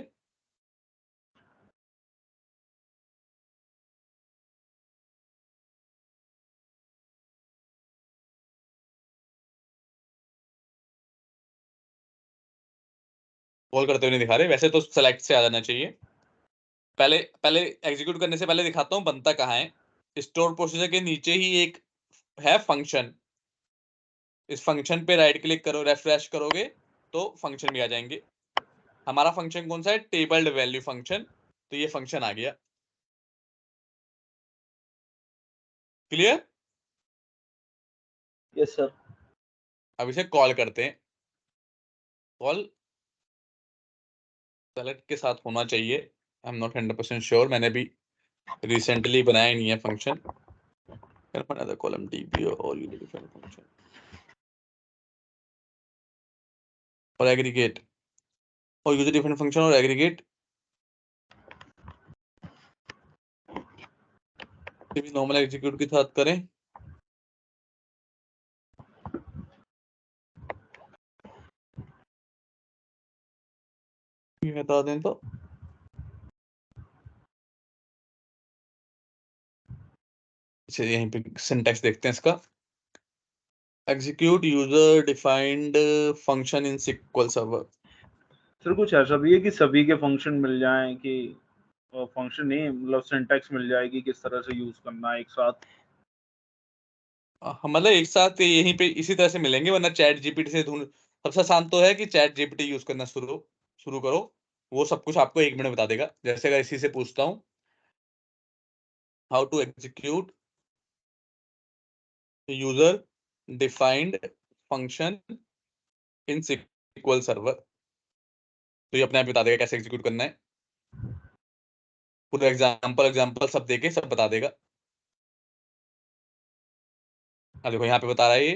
कॉल करते हुए नहीं दिखा रहे, वैसे तो सेलेक्ट से आ जाना चाहिए। पहले पहले एग्जीक्यूट करने से पहले दिखाता हूँ बनता कहाँ है। स्टोर प्रोसीजर के नीचे ही एक है फंक्शन। इस फंक्शन पे राइट क्लिक करो, रेफ्रेश करोगे तो फंक्शन भी आ जाएंगे। हमारा फंक्शन कौन सा है? Tabled value function. तो ये फंक्शन आ गया। क्लियर? Yes sir. अब इसे कॉल करते हैं। कॉल सेलेक्ट के साथ होना चाहिए। आई एम नॉट 100% श्योर, मैंने भी रिसेंटली बनाया नहीं है function. another column db or all user defined function और एग्रीगेट, और यूजर डिफाइंड फंक्शन और एग्रीगेट भी नॉर्मल एग्जीक्यूट के साथ करें। ये बता दें तो चलिए यहीं पे सिंटैक्स देखते हैं इसका। Execute user defined function in SQL server. Sir कुछ ऐसा भी है कि सभी के फंक्शन मिल जाएं, कि फंक्शन नहीं मतलब सिंटैक्स मिल जाएगी किस तरह से यूज करना है एक साथ? मतलब एक साथ यहीं पे इसी तरह से मिलेंगे, वरना चैट जीपीटी से ढूंढ। सबसे आसान तो है कि चैट जीपीटी यूज करना शुरू शुरू करो। वो सब कुछ आपको 1 मिनट में बता देगा। जैसे अगर इसी से पूछता हूँ how to execute user defined function in SQL server, तो ये अपने आप बता देगा कैसे एग्जीक्यूट करना है। पूरा एग्जांपल एग्जांपल सब देके सब बता देगा। अब देखो यहाँ पे बता रहा है ये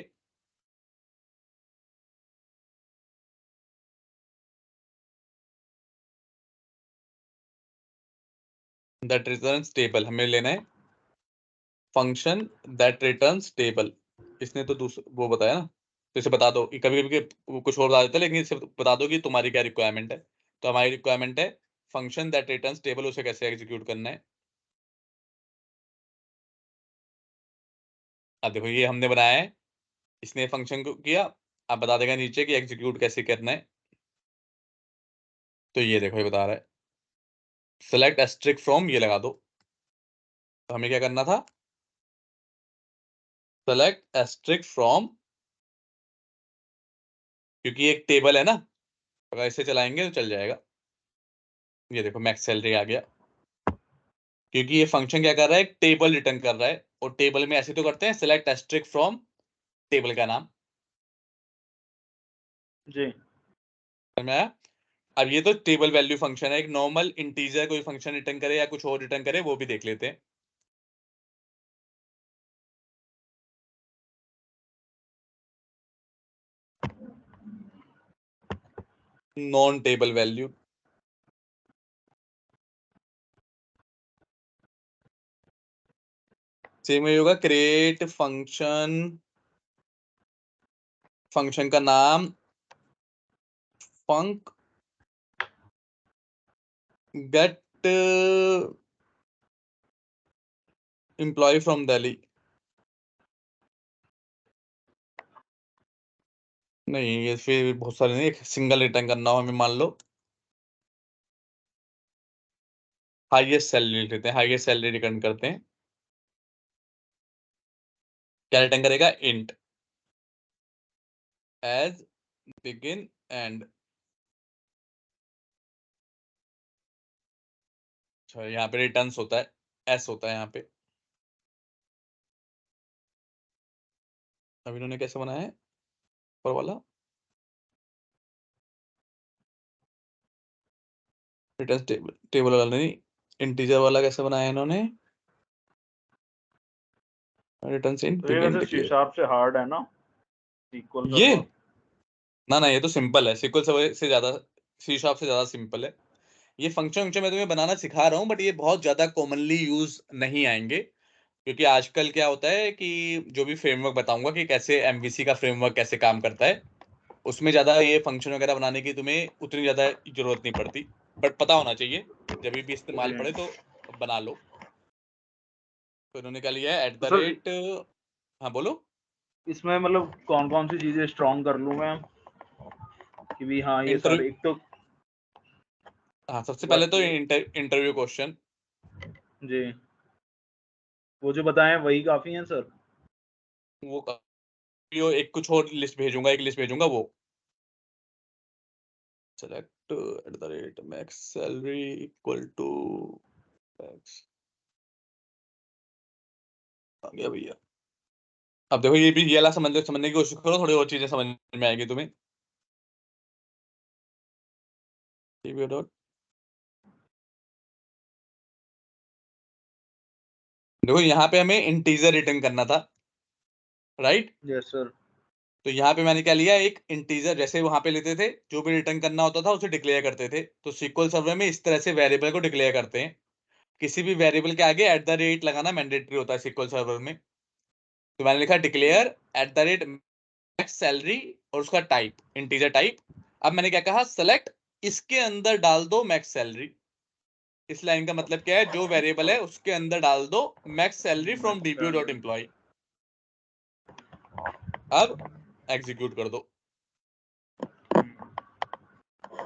दैट रिटर्न्स टेबल, हमें लेना है फंक्शन दैट रिटर्न्स टेबल। इसने तो वो बताया ना, तो इसे बता दो। कभी कभी कुछ और बता देता है, लेकिन इसे बता दो कि तुम्हारी क्या रिक्वायरमेंट है। तो हमारी रिक्वायरमेंट है फंक्शन दैट रिटर्न्स टेबल, उसे कैसे एग्जीक्यूट करना है। अब देखो ये हमने बनाया है, इसने फंक्शन को किया, अब बता देगा नीचे कि एग्जीक्यूट कैसे करना है। तो ये देखो ये बता रहा है सेलेक्ट एस्ट्रिक फ्रॉम, ये लगा दो। तो हमें क्या करना था, सेलेक्ट एस्ट्रिक फ्रॉम, क्योंकि एक टेबल है ना, अगर इसे चलाएंगे तो चल जाएगा। ये देखो मैक्स सैलरी आ गया, क्योंकि ये फंक्शन क्या कर रहा है, एक टेबल रिटर्न कर रहा है, और टेबल में ऐसे तो करते हैं सेलेक्ट एस्ट्रिक फ्रॉम टेबल का नाम। जी समझ में आया? अब ये तो टेबल वैल्यू फंक्शन है, एक नॉर्मल इंटीजर कोई फंक्शन रिटर्न करे या कुछ और रिटर्न करे वो भी देख लेते हैं। नॉन टेबल वैल्यू, सेम ही होगा, क्रिएट फंक्शन, फंक्शन का नाम फंक गेट एम्प्लॉय फ्रॉम दिल्ली। नहीं ये फिर बहुत सारे नहीं, एक सिंगल रिटर्न करना हो हमें, मान लो हाईएस्ट सैलरी लेते हैं, हाईएस्ट सैलरी रिटर्न करते हैं। क्या रिटर्न करेगा, इंट एज बिगिन एंड। अच्छा यहाँ पे रिटर्न्स होता है, एस होता है यहाँ पे। अब इन्होंने कैसे बनाया है ऊपर वाला, रिटर्न टेबल, टेबल वाला नहीं, इंटीजर वाला कैसे बनाया है इन्होंने, रिटर्न से तो ये वैसे सी शार्प से हार्ड है ना सीक्वल ये सर्वर? ना ये तो सिंपल है, सिक्वल से ज्यादा, सी शार्प से ज्यादा सिंपल है। ये फंक्शन मैं तुम्हें बनाना सिखा रहा हूँ, बट ये बहुत ज्यादा कॉमनली यूज नहीं आएंगे, क्योंकि आजकल क्या होता है कि जो भी फ्रेमवर्क बताऊंगा कि कैसे एमवीसी का फ्रेमवर्क कैसे काम करता है, उसमें ज्यादा ये फंक्शन वगैरह बनाने की तुम्हें उतनी ज्यादा जरूरत नहीं पड़ती, बट पता होना चाहिए जब भी इस्तेमाल जी पड़े तो बना लो। तो इन्होंने क्या लिया है, एट तो द सर रेट, हाँ बोलो। इसमें मतलब कौन कौन सी चीजें स्ट्रॉन्ग कर लूं मैं कि भी हाँ ये इंटरव्यू, सारे एक तो हाँ सबसे पहले तो बाकी इंटरव्यू क्वेश्चन, जी वो जो बताएं वही काफी है सर? वो एक कुछ और लिस्ट भेजूंगा, एक लिस्ट भेजूंगा वो, select at the rate max salary equal to max, आ गया भैया। अब देखो ये भी, ये वाला समझने की कोशिश करो, थोड़ी और चीजें समझ में आएगी तुम्हें। देखो यहाँ पे हमें इंटीजर रिटर्न करना था, राइट? Yes sir. तो यहाँ पे मैंने क्या लिया, एक इंटीजर, जैसे वहां पे लेते थे जो भी रिटर्न करना होता था उसे डिक्लेयर करते थे, तो SQL सर्वर में इस तरह से वेरिएबल को डिक्लेयर करते हैं। किसी भी वेरिएबल के आगे एट द रेट लगाना मैंडेटरी होता है SQL सर्वर में। तो मैंने लिखा declare eight the rate max salary, और उसका टाइप इंटीजर टाइप। अब मैंने क्या कहा, सेलेक्ट, इसके अंदर डाल दो मैक्स सैलरी। इस लाइन का मतलब क्या है, जो वेरिएबल है उसके अंदर डाल दो max salary from DPO dot employ. अब एग्जीक्यूट कर दो।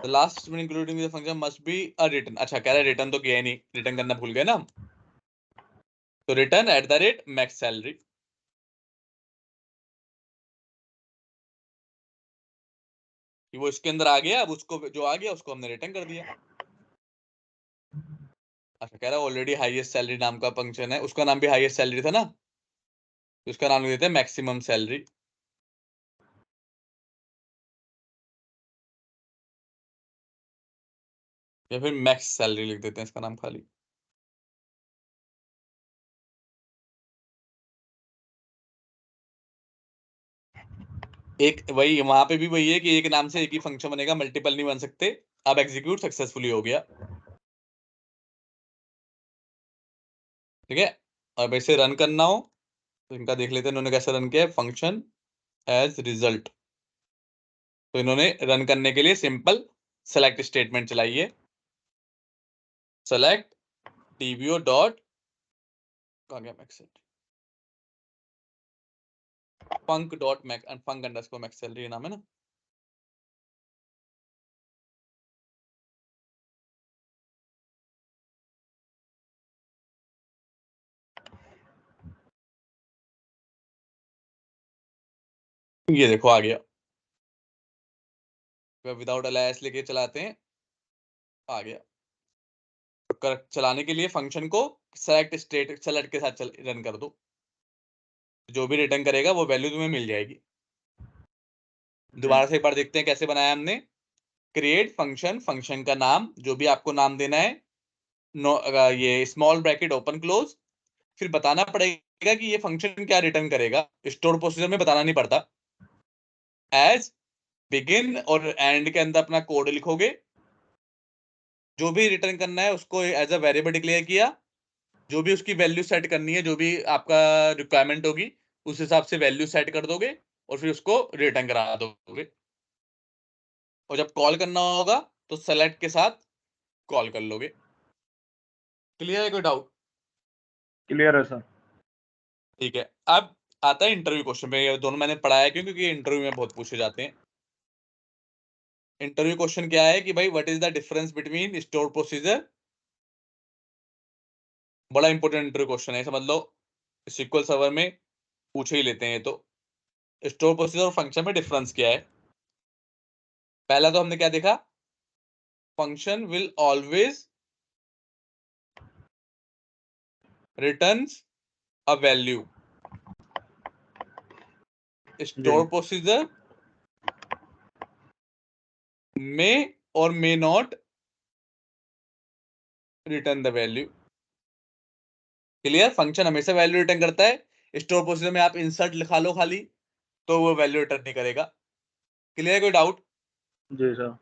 The last statement including the function must be a return। अच्छा कह रहा है रिटर्न तो किया ही नहीं, रिटर्न करना भूल गए ना हम। तो return eight the rate max salary, कि वो इसके अंदर आ गया, अब उसको जो आ गया उसको हमने रिटर्न कर दिया। अच्छा कह रहा है ऑलरेडी हाईएस्ट सैलरी नाम का फंक्शन है, उसका नाम भी हाईएस्ट सैलरी था ना, तो उसका नाम लिख देते हैं मैक्सिमम सैलरी। या फिर मैक्स सैलरी लिख देते हैं इसका नाम खाली। एक वही वहां पे भी वही है कि एक नाम से एक ही फंक्शन बनेगा, मल्टीपल नहीं बन सकते। अब एग्जीक्यूट सक्सेसफुली हो गया। ठीक है। अब इसे रन करना हो तो इनका देख लेते हैं इन्होंने कैसे रन किया है, फंक्शन एज रिजल्ट। तो इन्होंने रन करने के लिए सिंपल सेलेक्ट स्टेटमेंट चलाई है, सेलेक्ट टीवीओ डॉट फंक डॉट मैक फंक अंडरस्कोर मैक्स सैलरी नाम है ना। ये देखो आ गया, विदाउट अलायस लेके चलाते हैं, आ गया। तो चलाने के लिए फंक्शन को सेलेक्ट के साथ रन कर दो, जो भी रिटर्न करेगा वो वैल्यू तुम्हें मिल जाएगी। दोबारा से एक बार देखते हैं कैसे बनाया हमने। क्रिएट फंक्शन, फंक्शन का नाम जो भी आपको नाम देना है, ये स्मॉल ब्रैकेट ओपन क्लोज, फिर बताना पड़ेगा कि ये फंक्शन क्या रिटर्न करेगा। स्टोर प्रोसीजर में बताना नहीं पड़ता। एज बिगिन और एंड के अंदर अपना कोड लिखोगे, जो भी रिटर्न करना है उसको एज अ वेरिएबल डिक्लेयर किया, जो भी उसकी वैल्यू सेट करनी है, जो भी आपका रिक्वायरमेंट होगी उस हिसाब से वैल्यू सेट कर दोगे और फिर उसको रिटर्न करा दोगे। और जब कॉल करना होगा तो सेलेक्ट के साथ कॉल कर लोगे। क्लियर है, कोई डाउट? क्लियर है सर। ठीक है। अब आता है इंटरव्यू क्वेश्चन पे। ये दोनों मैंने पढ़ाया क्यों, क्योंकि इंटरव्यू में बहुत पूछे जाते हैं। इंटरव्यू क्वेश्चन क्या है कि भाई what is the difference between store procedure. बड़ा इंपॉर्टेंट इंटरव्यू क्वेश्चन है, समझ लो। SQL सर्वर में पूछे ही लेते हैं। तो स्टोर प्रोसीजर और फंक्शन में डिफरेंस क्या है। पहला तो हमने क्या देखा, function will always returns a value, store procedure में और may not return the value. Clear? Function हमेशा वैल्यू रिटर्न करता है, स्टोर प्रोसीजर में आप इंसर्ट लिखा लो खाली तो वो वैल्यू रिटर्न नहीं करेगा। क्लियर? कोई डाउट? जी sir.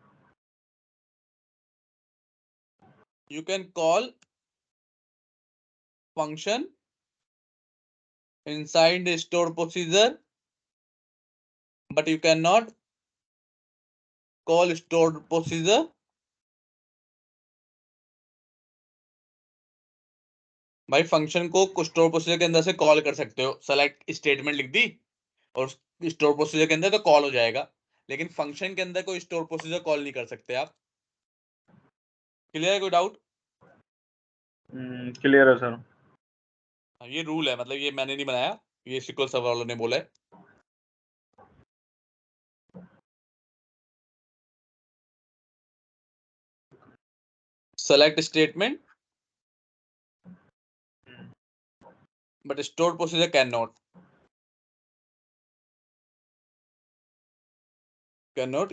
You can call function inside the store procedure but you cannot call stored procedure भाई फंक्शन को स्टोर प्रोसीजर के अंदर से कॉल कर सकते हो। सेलेक्ट स्टेटमेंट लिख दी और स्टोर प्रोसीजर के अंदर तो कॉल हो जाएगा, लेकिन फंक्शन के अंदर कोई स्टोर प्रोसीजर कॉल नहीं कर सकते आप। क्लियर है? कोई डाउट? क्लियर है सर। ये रूल है, मतलब ये मैंने नहीं बनाया, ये SQL सर्वर वालों ने बोला है। Select statement but stored procedure cannot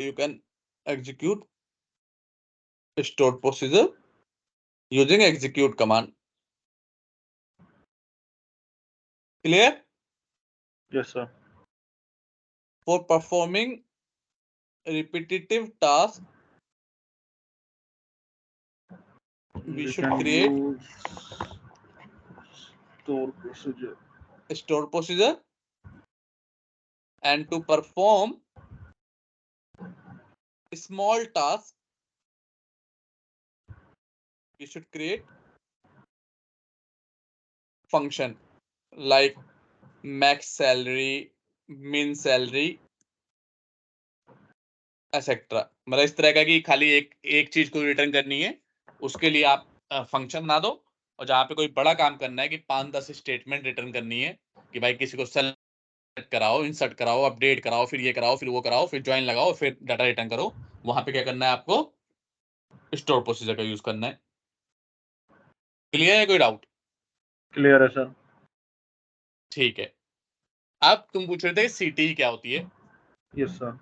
you can execute stored procedure using execute command. Clear? Yes sir. For performing repetitive tasks we should create store procedure a stored procedure and to perform small tasks we should create function like max salary, min salary etcetera. मतलब इस तरह का कि खाली एक चीज को return करनी है, उसके लिए आप फंक्शन बना दो। और जहां पे कोई बड़ा काम करना है कि 5-10 स्टेटमेंट रिटर्न करनी है कि भाई किसी को सेलेक्ट कराओ, इंसर्ट कराओ, अपडेट कराओ, फिर ये कराओ, फिर वो कराओ, फिर ज्वाइन लगाओ, फिर डाटा रिटर्न करो, वहां पे क्या करना है आपको, स्टोर प्रोसीजर का यूज करना है। क्लियर है? कोई डाउट? क्लियर है सर। ठीक है। अब तुम पूछ रहे थे सीटी क्या होती है। Yes sir.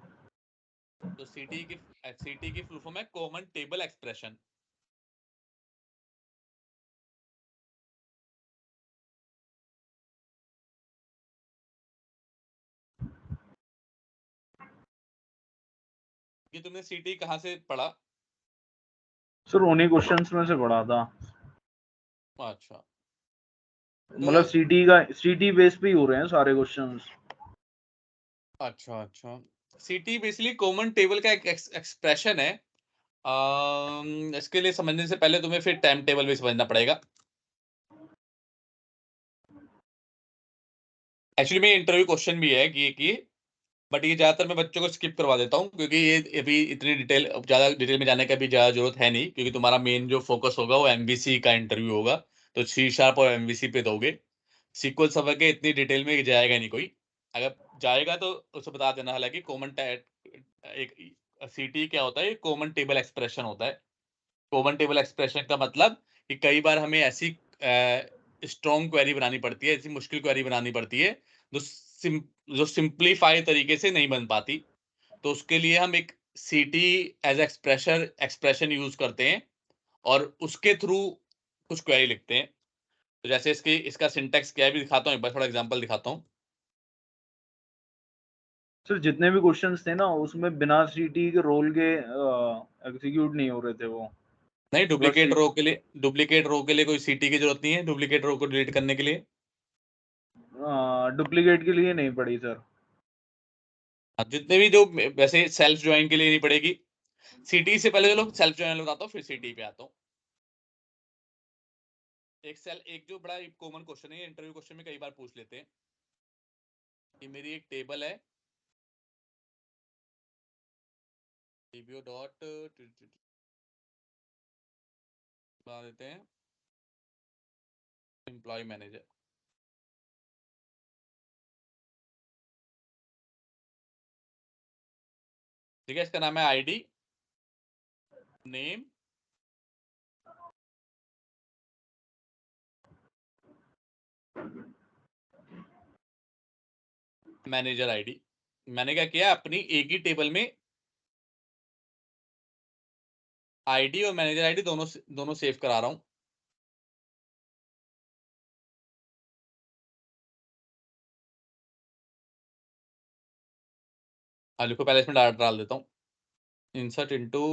तो सीटी की फुल फॉर्म है कॉमन टेबल एक्सप्रेशन। ये तुमने सीटी कहाँ से पढ़ा? सर उन्हीं क्वेश्चंस में से पढ़ा था। अच्छा, मतलब सीटी बेस पे ही हो रहे हैं सारे क्वेश्चंस। अच्छा अच्छा, सीटी बेसिकली कॉमन टेबल का एक एक्सप्रेशन है। इसके लिए समझने से पहले तुम्हें फिर टाइम टेबल भी समझना पड़ेगा। एक्चुअली में इंटरव्यू क्वेश्चन भी है कि बट ये ज्यादातर मैं बच्चों को स्किप करवा देता हूँ, क्योंकि ये अभी इतनी ज्यादा डिटेल में जाने का भी ज्यादा जरूरत है नहीं, क्योंकि तुम्हारा मेन जो फोकस होगा वो एमवीसी का इंटरव्यू होगा। तो सी शार्प और एमवीसी पे दोगे। सीक्वल समझ के इतनी डिटेल में जाएगा नहीं कोई। अगर जाएगा तो उसे बता देना। हालांकि एक सीटी क्या होता है, कॉमन टेबल एक्सप्रेशन होता है। कॉमन टेबल एक्सप्रेशन का मतलब कि कई बार हमें ऐसी स्ट्रॉन्ग क्वेरी बनानी पड़ती है, ऐसी मुश्किल क्वेरी बनानी पड़ती है जो जो सिंप्लीफाई तरीके से नहीं बन पाती। तो उसके लिए हम एक सीटी एज एक्सप्रेशन यूज करते हैं और उसके थ्रू कुछ क्वेरी लिखते हैं। तो जैसे इसका सिंटेक्स क्या है भी दिखाता हूँ, एक बार थोड़ा एग्जांपल दिखाता हूँ। सर जितने भी क्वेश्चंस थे ना उसमें बिना सीटी के रोल के एग्जीक्यूट नहीं हो रहे थे वो। नहीं, मतलब डुप्लीकेट रो के लिए कोई सीटी की जरूरत नहीं है, डुप्लीकेट रो को डिलीट करने के लिए। डुप्लीकेट के लिए नहीं पड़ी सर। जितने भी जो वैसे सेल्फ ज्वाइन के लिए नहीं पड़ेगी। सीटी से पहले चलो सेल्फ ज्वाइन बताता हूँ, फिर सीटी पे आता हूँ। एक जो बड़ा कॉमन क्वेश्चन है, इंटरव्यू क्वेश्चन में कई बार पूछ लेते हैं कि मेरी एक टेबल है टीबीओ डॉट बना देते हैं एम्प्लॉय मैनेजर। ठीक है, इसका नाम है आईडी नेम मैनेजर आईडी। मैंने क्या किया, अपनी एक ही टेबल में आईडी और मैनेजर आईडी दोनों सेव करा रहा हूं। लिखो, पहले इसमें डाटा डाल देता हूँ। इंसर्ट इनटू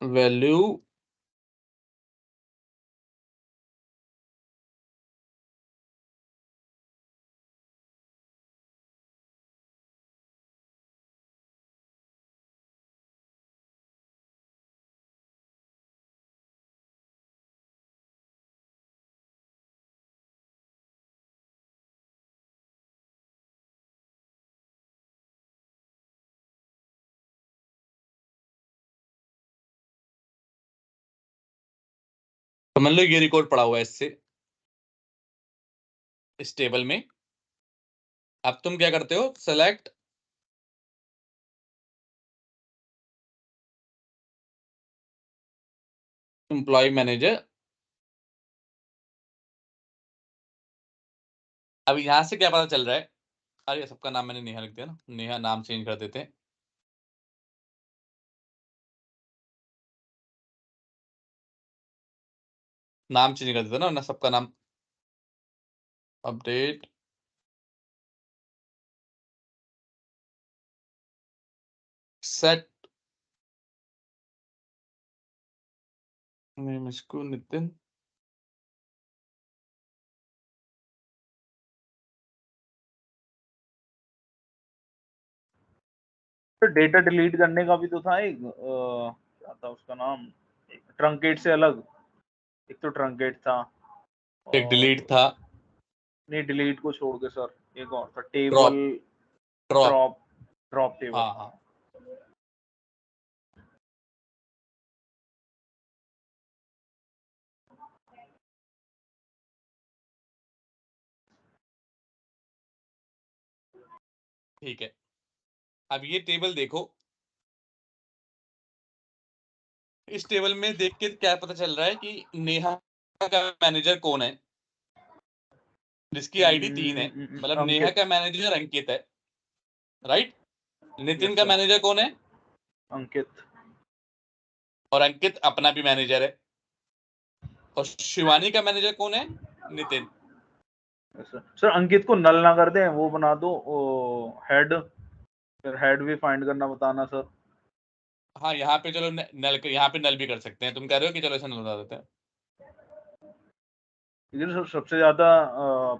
वैल्यू समझ लो, ये रिकॉर्ड पड़ा हुआ है इससे इस टेबल में। अब तुम क्या करते हो, सेलेक्ट एम्प्लॉय मैनेजर। अब यहां से क्या पता चल रहा है, अरे सबका नाम मैंने नेहा लिख दिया ना, नेहा नाम चेंज कर देते हैं। नाम चेंज कर देते ना, वरना सबका नाम। अपडेट सेट नेम इसको नितिन। तो डेटा डिलीट करने का भी तो था एक क्या था उसका नाम, ट्रंकेट से अलग। एक तो ट्रंकेट था एक और डिलीट था। नहीं डिलीट को छोड़ के सर एक और था table. Drop drop drop drop table हाँ हाँ। हाँ, ठीक है। अब ये टेबल देखो, इस टेबल में देख के क्या पता चल रहा है कि नेहा का मैनेजर कौन है, जिसकी आईडी 3 है। मतलब नेहा अंकित। का मैनेजर अंकित है, राइट। नितिन यस का सर। मैनेजर कौन है, अंकित। और अंकित अपना भी मैनेजर है। और शिवानी का मैनेजर कौन है, Nitin. Yes sir. Sir Ankit को नल ना कर दें, वो बना दो हेड। फिर हेड भी फाइंड करना बताना सर। हाँ यहाँ पे चलो यहाँ पे नल भी कर सकते हैं, तुम कह रहे हो कि चलो ऐसे नल बता देते हैं। लेकिन सबसे ज्यादा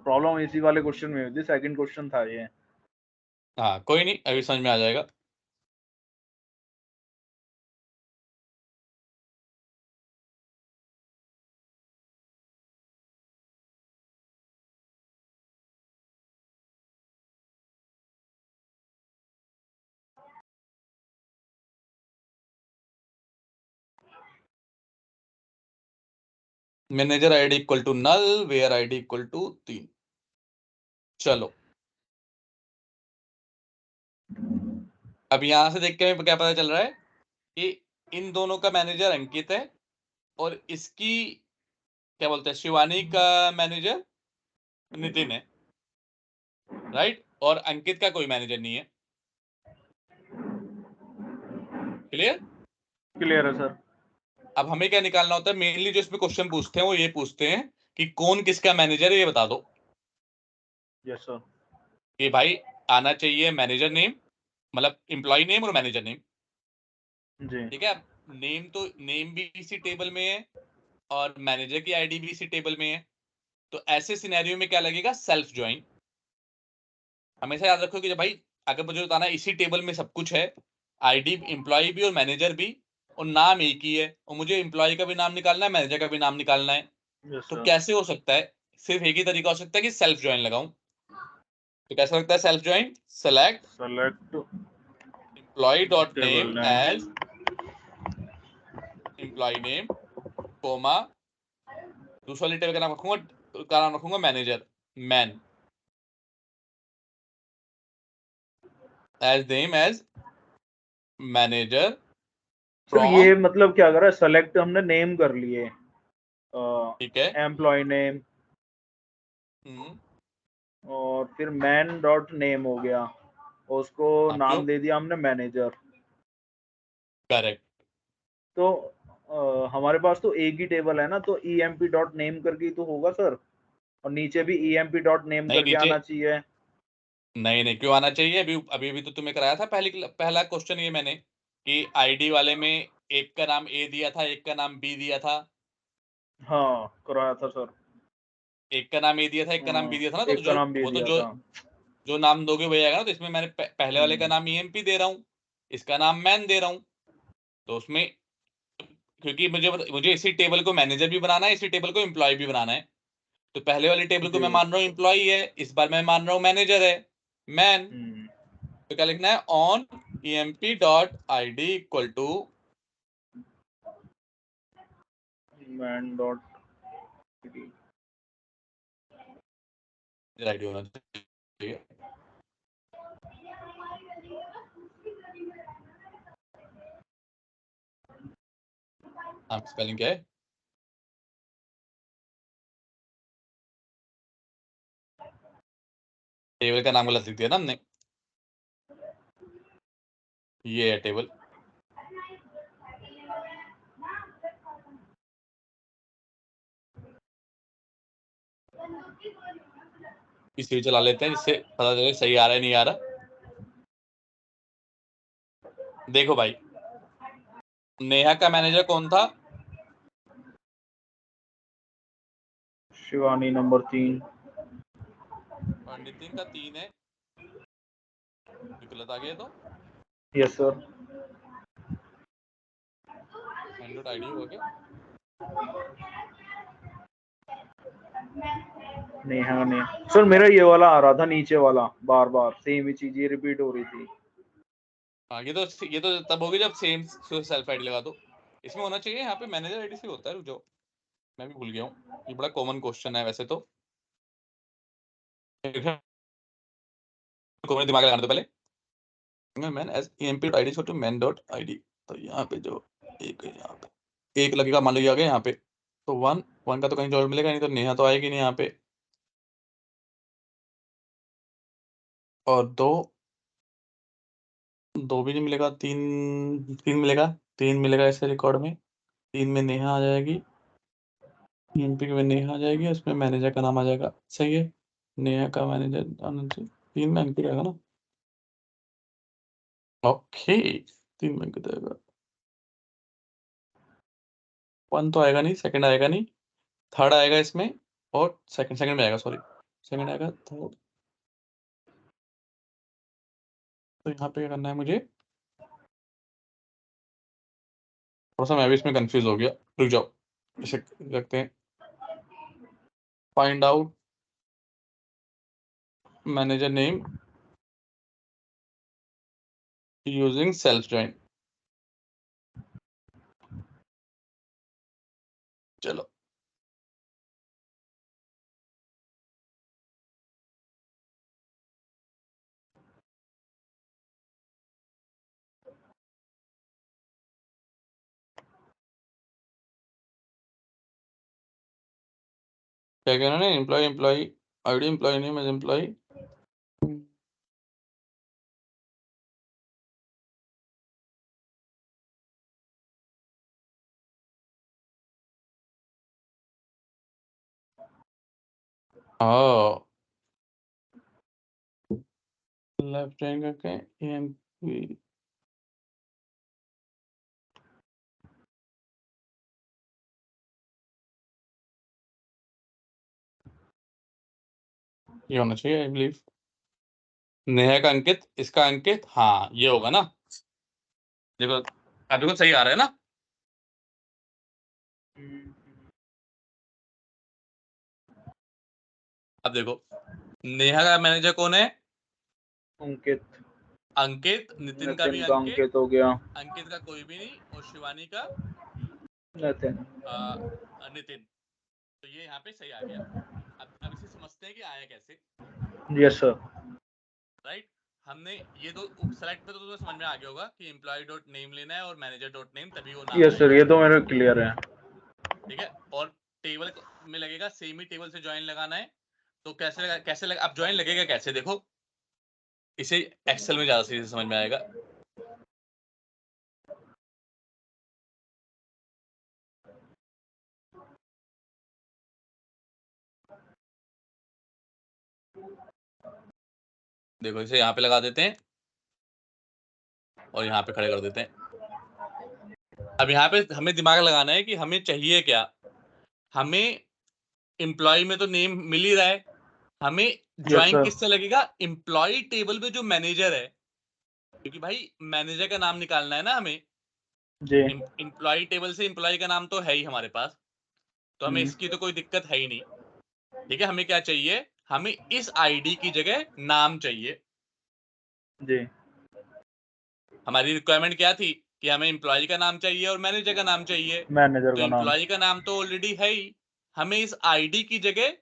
प्रॉब्लम इसी वाले क्वेश्चन में हुई थी, सेकंड क्वेश्चन था ये। हाँ कोई नहीं, अभी समझ में आ जाएगा। Manager ID equal to null, where ID equal to 3। चलो अब यहां से देख के हमें क्या पता चल रहा है कि इन दोनों का मैनेजर अंकित है और इसकी क्या बोलते हैं शिवानी का मैनेजर नितिन है, राइट। और अंकित का कोई मैनेजर नहीं है। क्लियर? क्लियर है सर। अब हमें क्या निकालना होता है, मेनली जो इसमें क्वेश्चन पूछते हैं वो ये पूछते हैं कि कौन किसका मैनेजर है, ये बता दो। Yes sir. कि भाई आना चाहिए मैनेजर नेम, मतलब एम्प्लॉय नेम और मैनेजर नेम। जी। ठीक है, नेम तो नेम भी इसी टेबल में है और मैनेजर की आईडी भी इसी टेबल में है। तो ऐसे सिनेरियो में क्या लगेगा, सेल्फ ज्वाइन। हमेशा याद रखो कि जब भाई अगर मुझे बताना है इसी टेबल में सब कुछ है, आईडी एम्प्लॉय भी और मैनेजर भी, और नाम एक ही है, और मुझे एम्प्लॉय का भी नाम निकालना है, मैनेजर का भी नाम निकालना है, यस तो सर। कैसे हो सकता है, सिर्फ एक ही तरीका हो सकता है कि सेल्फ ज्वाइन लगाऊं। तो कैसा लगता है self join, select select employ dot table name name. As employ name comma, दूसरा वाली टेबल का नाम रखूंगा manager man as name as manager sir from. ये मतलब क्या करा, सेलेक्ट हमने नेम कर लिए, ठीक है। एम्प्लॉय नेम, और फिर मैन डॉट नेम हो गया, और उसको हाँ क्यों, नाम दे दिया हमने मैनेजर। करेक्ट। तो हमारे पास तो एक ही टेबल है ना, तो emp डॉट नेम करके ही तो होगा सर, और नीचे भी emp डॉट नेम नहीं करके नीचे, आना चाहिए। नहीं नहीं क्यों आना चाहिए, अभी अभी अभी तो तुम्हें कराया था पहला क्वेश्चन ये मैंने, कि आईडी वाले में एक का नाम ए दिया था, एक का नाम बी दिया था। हाँ कराया था सर। एक का नाम ए दिया था, एक का नाम बी दिया था ना, तो एक का जो नाम दे वो तो दिया जो था। जो नाम दोगे वही आएगा ना। तो इसमें मैंने पहले वाले का नाम ईएमपी दे रहा हूँ, इसका नाम मैन दे रहा हूँ। तो उसमें क्योंकि मुझे मुझे इसी टेबल को मैनेजर भी बनाना है, इसी टेबल को एम्प्लॉय भी बनाना है। तो पहले वाली टेबल को जी। मैं मान रहा हूँ एम्प्लॉय है, इस बार मैं मान रहा हूँ मैनेजर है मैन। हम्म। तो क्या लिखना है, on emp dot id equal to, man dot ID होना चाहिए। हाँ स्पेलिंग क्या है, टेबल का नाम गलत लिख दिया ना हमने, ये है टेबल। इसे चला लेते हैं जिससे पता चले सही आ रहा है नहीं आ रहा। देखो भाई, नेहा का मैनेजर कौन था, शिवानी नंबर 3। और नितिन का 3 है, गलत आ गया तो यस सर। एंड्रॉइड आईडी होगा क्या। नेहा ने सर, मेरा ये वाला आ रहा था नीचे वाला, बार बार सेम ही चीज ये रिपीट हो रही थी। हाँ ये तो तब होगी जब सेम सेल्फ आईडी लगा दो। इसमें होना चाहिए यहाँ पे मैनेजर आईडी से होता है, रुक जाओ मैं भी भूल गया हूँ, ये बड़ा कॉमन क्वेश्चन है वैसे तो। कॉमन दिमाग लगाने दो पहले, मैन एज emp id छोटू मैन डॉट id। तो यहाँ पे जो एक है, यहाँ पे एक लगेगा, मान लो ये आ गया यहाँ पे, तो वन वन का तो कहीं और मिलेगा नहीं, तो नेहा तो आएगी नहीं यहाँ पे। और दो, दो भी नहीं मिलेगा, तीन तीन मिलेगा, तीन मिलेगा ऐसे रिकॉर्ड में, तीन में नेहा आ जाएगी, एमपी में नेहा आ जाएगी, उसमें मैनेजर का नाम आ जाएगा, सही है। नेहा का मैनेजर आना चाहिए, तीन में अंकित रहेगा ना, ओके, तीन में अंकित रहेगा। 1 तो आएगा नहीं, सेकंड आएगा नहीं, थर्ड आएगा इसमें, और सेकंड में आएगा, सॉरी सेकंड आएगा, थर्ड। तो यहाँ पे क्या करना है मुझे, थोड़ा सा मैं भी इसमें कंफ्यूज हो गया, रुक जाओ, इसे रखते हैं, find out manager name using self join. चलो क्या कहना है, employ employ ID, employ name as employ, left join करके एम्प्लॉय, ये होना चाहिए आई बिलीव, नेहा का अंकित, इसका अंकित, हाँ ये होगा ना, देखो अब बिल्कुल सही आ रहा है ना। अब देखो नेहा का मैनेजर कौन है, अंकित। अंकित, नितिन का भी का अंकित, अंकित हो गया, अंकित का कोई भी नहीं, और शिवानी का नितिन। नितिन। तो ये यहाँ पे सही आ गया। अब इसे समझते हैं कि आया कैसे। Yes sir. राइट, हमने ये दो सेलेक्ट पे तो तुम्हें समझ में आ गया होगा कि एम्प्लॉय डॉट नेम लेना है और मैनेजर डॉट नेम, तभी वो नाम यस सर, आएगा। ये तो मेरे क्लियर है। ठीक है, और टेबल में लगेगा सेम ही टेबल से ज्वाइन लगाना है। तो कैसे लगा, अब ज्वाइन लगेगा कैसे, देखो इसे एक्सेल में ज्यादा सीधे समझ में आएगा। देखो इसे यहाँ पे लगा देते हैं और यहाँ पे खड़े कर देते हैं। अब यहाँ पे हमें दिमाग लगाना है कि हमें चाहिए क्या, हमें एम्प्लॉय में तो नेम मिल ही रहा है, हमें ज्वाइन किससे लगेगा, एम्प्लॉय टेबल में जो मैनेजर है, क्योंकि भाई मैनेजर का नाम निकालना है ना हमें जी। एम्प्लॉय टेबल से, एम्प्लॉय का नाम तो है ही हमारे पास, तो हमें इसकी तो कोई दिक्कत है ही नहीं। ठीक है, हमें क्या चाहिए, हमें इस आईडी की जगह नाम चाहिए। जी। हमारी रिक्वायरमेंट क्या थी कि हमें एम्प्लॉय का नाम चाहिए और मैनेजर का नाम चाहिए, मैनेजर तो का नाम। एम्प्लॉय का नाम तो ऑलरेडी है ही, हमें इस आईडी की जगह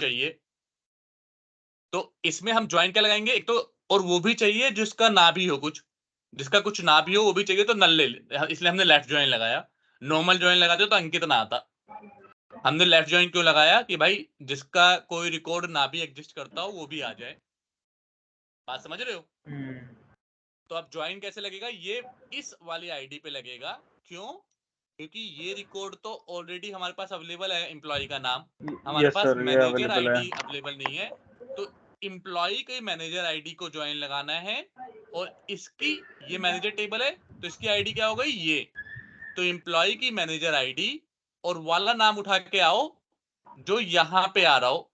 चाहिए। तो इसमें हम ज्वाइन क्या लगाएंगे, एक तो, और वो भी चाहिए जिसका ना भी हो कुछ, जिसका कुछ ना भी हो वो भी चाहिए, तो नल ले, इसलिए हमने लेफ्ट ज्वाइन लगाया। नॉर्मल ज्वाइन लगाते तो अंकित ना आता, हमने लेफ्ट ज्वाइन क्यों लगाया कि भाई जिसका कोई रिकॉर्ड ना भी एग्जिस्ट करता हो वो भी आ जाए। बात समझ रहे हो। तो अब ज्वाइन कैसे लगेगा, ये इस वाली आईडी पे लगेगा, क्यों, क्योंकि ये रिकॉर्ड तो ऑलरेडी हमारे पास अवेलेबल है, एम्प्लॉय का नाम, हमारे यस पास सर, ये मैनेजर अवेलेबल है। आईडी अवेलेबल नहीं है। तो एम्प्लॉय के मैनेजर आईडी को ज्वाइन लगाना है, और इसकी, ये मैनेजर टेबल है तो इसकी आईडी क्या हो गई ये, तो एम्प्लॉय की मैनेजर आईडी और वाला नाम उठा के आओ जो यहां पे आ रहा हो।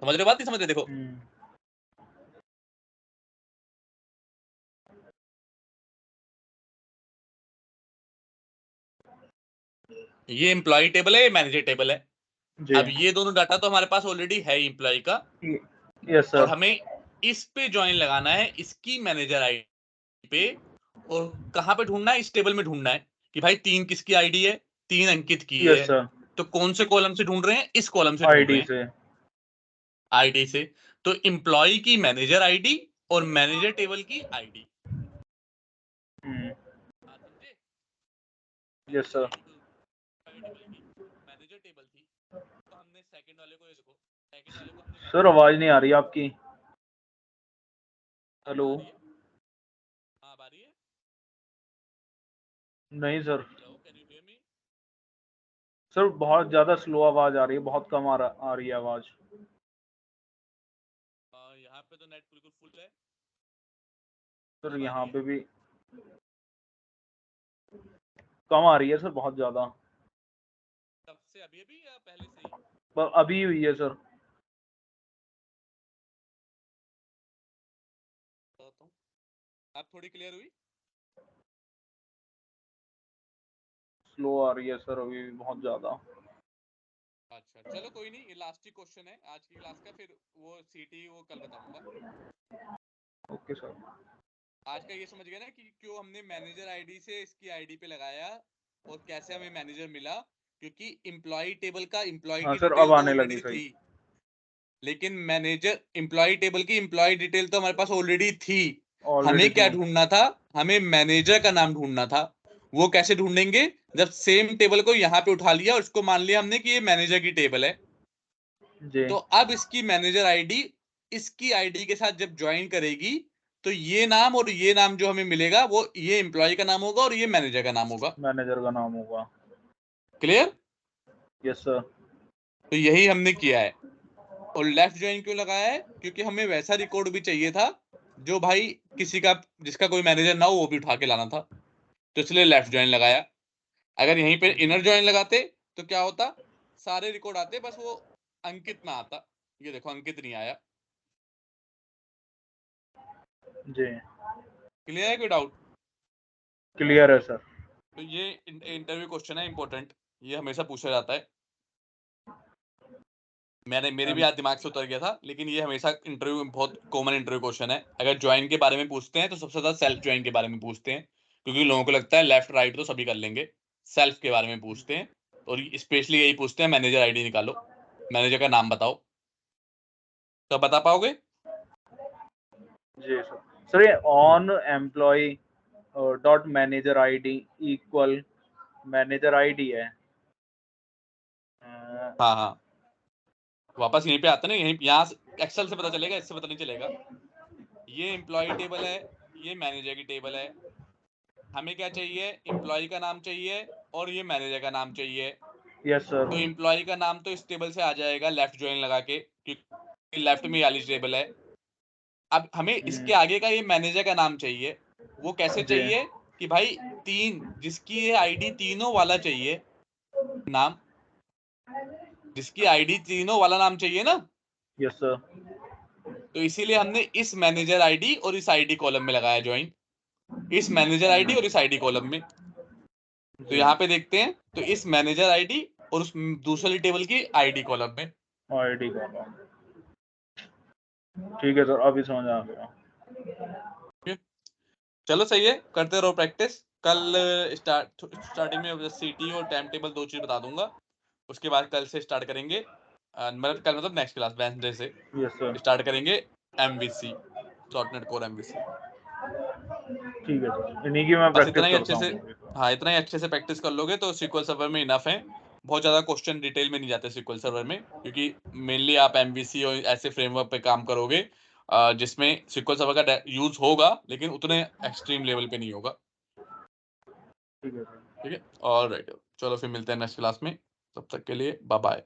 समझ रहे हो बात, नहीं समझ रहे, देखो ये एम्प्लॉय टेबल है, ये मैनेजर टेबल है। जी। अब ये दोनों डाटा तो हमारे पास ऑलरेडी है एम्प्लॉय का, यस और सर। हमें इस पे ज्वाइन लगाना है, इसकी मैनेजर आईडी पे, और कहां पे ढूंढना है, इस टेबल में ढूंढना है कि भाई 3 किसकी आईडी है, 3 अंकित की यस है। सर। तो कौन से कॉलम से ढूंढ रहे हैं, इस कॉलम से ढूंढ रहे आईडी हैं, से। आईडी से। तो एम्प्लॉय की मैनेजर आईडी और मैनेजर टेबल की आईडी, बात समझे। Yes manager sir. आईडी तो टेबल की मैनेजर टेबल थी, तो हमने सेकंड वाले को, ये देखो सेकंड वाले को हमने सर मैनेजर आवाज टेबल, नहीं आ रही आपकी। हेलो। आ रही है, हाँ आ रही है। नहीं sir. Hello, can you hear me. Sir बहुत ज्यादा स्लो आवाज आ रही है, बहुत कम आ रही है आवाज। यहाँ पे तो नेट बिल्कुल फुल है। सर अब आ यहाँ रही है, पे भी कम आ रही है सर, बहुत ज्यादा। तब से अभी अभी या पहले से ही? अभी हुई है सर। तो आप थोड़ी क्लियर हुई? स्लो आ रही है सर अभी भी बहुत ज्यादा। अच्छा चलो कोई नहीं, ये लास्ट ही क्वेश्चन है आज की क्लास का, फिर वो सीटी वो कल बताऊंगा। Okay sir. आज का ये समझ गए ना कि क्यों हमने मैनेजर आईडी से इसकी आईडी पे लगाया और कैसे हमें मैनेजर मिला, क्योंकि एम्प्लॉय टेबल का एम्प्लॉय हाँ की सर, डिटेल अब तो आने लगी ऑलरेडी सही। थी, लेकिन मैनेजर एम्प्लॉय टेबल की एम्प्लॉय डिटेल तो हमारे पास ऑलरेडी थी। ऑलरेडी हमें क्या थी। ढूंढना था? हमें मैनेजर का नाम ढूंढना था। वो कैसे ढूंढेंगे? जब सेम टेबल को यहाँ पे उठा लिया और इसको मान लिया हमने कि ये मैनेजर की टेबल है, जी। तो अब इसकी मैनेजर आईडी इसकी आईडी के साथ जब ज्वाइन करेगी तो ये नाम और ये नाम जो हमें मिलेगा वो ये एम्प्लॉय का नाम होगा और ये मैनेजर का नाम होगा। मैनेजर का नाम होगा। क्लियर? Yes sir. तो यही हमने किया है। और लेफ्ट ज्वाइन क्यों लगाया है? क्योंकि हमें वैसा रिकॉर्ड भी चाहिए था जो भाई किसी का जिसका कोई मैनेजर ना हो वो भी उठा के लाना था, तो इसलिए लेफ्ट ज्वाइन लगाया। अगर यहीं पे इनर ज्वाइन लगाते तो क्या होता? सारे रिकॉर्ड आते, बस वो अंकित ना आता। ये देखो अंकित नहीं आया। जी। क्लियर है? कोई डाउट? क्लियर है सर। तो ये इंटरव्यू क्वेश्चन है इंपॉर्टेंट, ये हमेशा पूछा जाता है। मेरे भी आज दिमाग से उतर गया था, लेकिन ये हमेशा इंटरव्यू में बहुत कॉमन इंटरव्यू क्वेश्चन है। अगर ज्वाइन के बारे में पूछते हैं तो सबसे ज्यादा सेल्फ ज्वाइन के बारे में पूछते हैं, क्योंकि लोगों को लगता है लेफ्ट राइट तो सभी कर लेंगे, सेल्फ के बारे में पूछते हैं। और स्पेशली यही पूछते हैं मैनेजर आईडी निकालो, मैनेजर का नाम बताओ। तो बता पाओगे? जी सर। सर ये on employ dot manager ID equal manager ID है। हाँ हाँ, वापस यहीं पे आते ना, यहीं यहाँ एक्सेल से पता चलेगा, इससे पता नहीं चलेगा। ये एम्प्लॉय टेबल है, ये मैनेजर की टेबल है। हमें क्या चाहिए? एम्प्लॉय का नाम चाहिए और ये मैनेजर का नाम चाहिए। Yes sir. तो एम्प्लॉय का नाम तो इस टेबल से आ जाएगा लेफ्ट ज्वाइन लगा के, क्योंकि लेफ्ट में वाली टेबल है। अब हमें इसके आगे का ये मैनेजर का नाम चाहिए। वो कैसे जी। चाहिए? कि भाई तीन जिसकी ये आईडी तीनों वाला चाहिए नाम, जिसकी आईडी तीनों वाला नाम चाहिए ना। Yes sir. तो इसीलिए हमने इस मैनेजर आईडी और इस आईडी कॉलम में लगाया ज्वाइन, इस मैनेजर आईडी और इस आईडी कॉलम में। तो जी। यहाँ पे देखते हैं, तो इस मैनेजर आईडी और उस दूसरी टेबल की आईडी कॉलम में। आईडी का। ठीक है सर, अभी समझ आ गया। चलो सही है, करते रहो प्रैक्टिस। कल स्टार्टिंग में सीटी और टाइम टेबल दो चीज बता दूंगा, उसके बाद कल से स्टार्ट करेंगे, मतलब कल मतलब नेक्स्ट क्लास वेडनेसडे से यस सर। स्टार्ट करेंगे एमवीसी, डॉटनेट कोर एमवीसी। ठीक है सर, इन्हीं की मैं बस प्रैक्टिस इतना ही अच्छे करता से, हूँ। हाँ इतना ही अच्छे से प्रैक्टिस कर लोगे तो SQL सर्वर में इनफ है। बहुत ज़्यादा क्वेश्चन डिटेल में नहीं जाते SQL सर्वर में, क्योंकि मेनली आप एमवीसी और ऐसे फ्रेमवर्क पे काम करोगे जिसमें SQL सर्वर का यूज होगा, लेकिन उतने एक्सट्रीम लेवल पे नहीं होगा। ठीक है सर। ठीक है, ऑलराइट, चलो फिर मिलते हैं नेक्स्ट क्लास में, तब तक के लिए बाय बाय।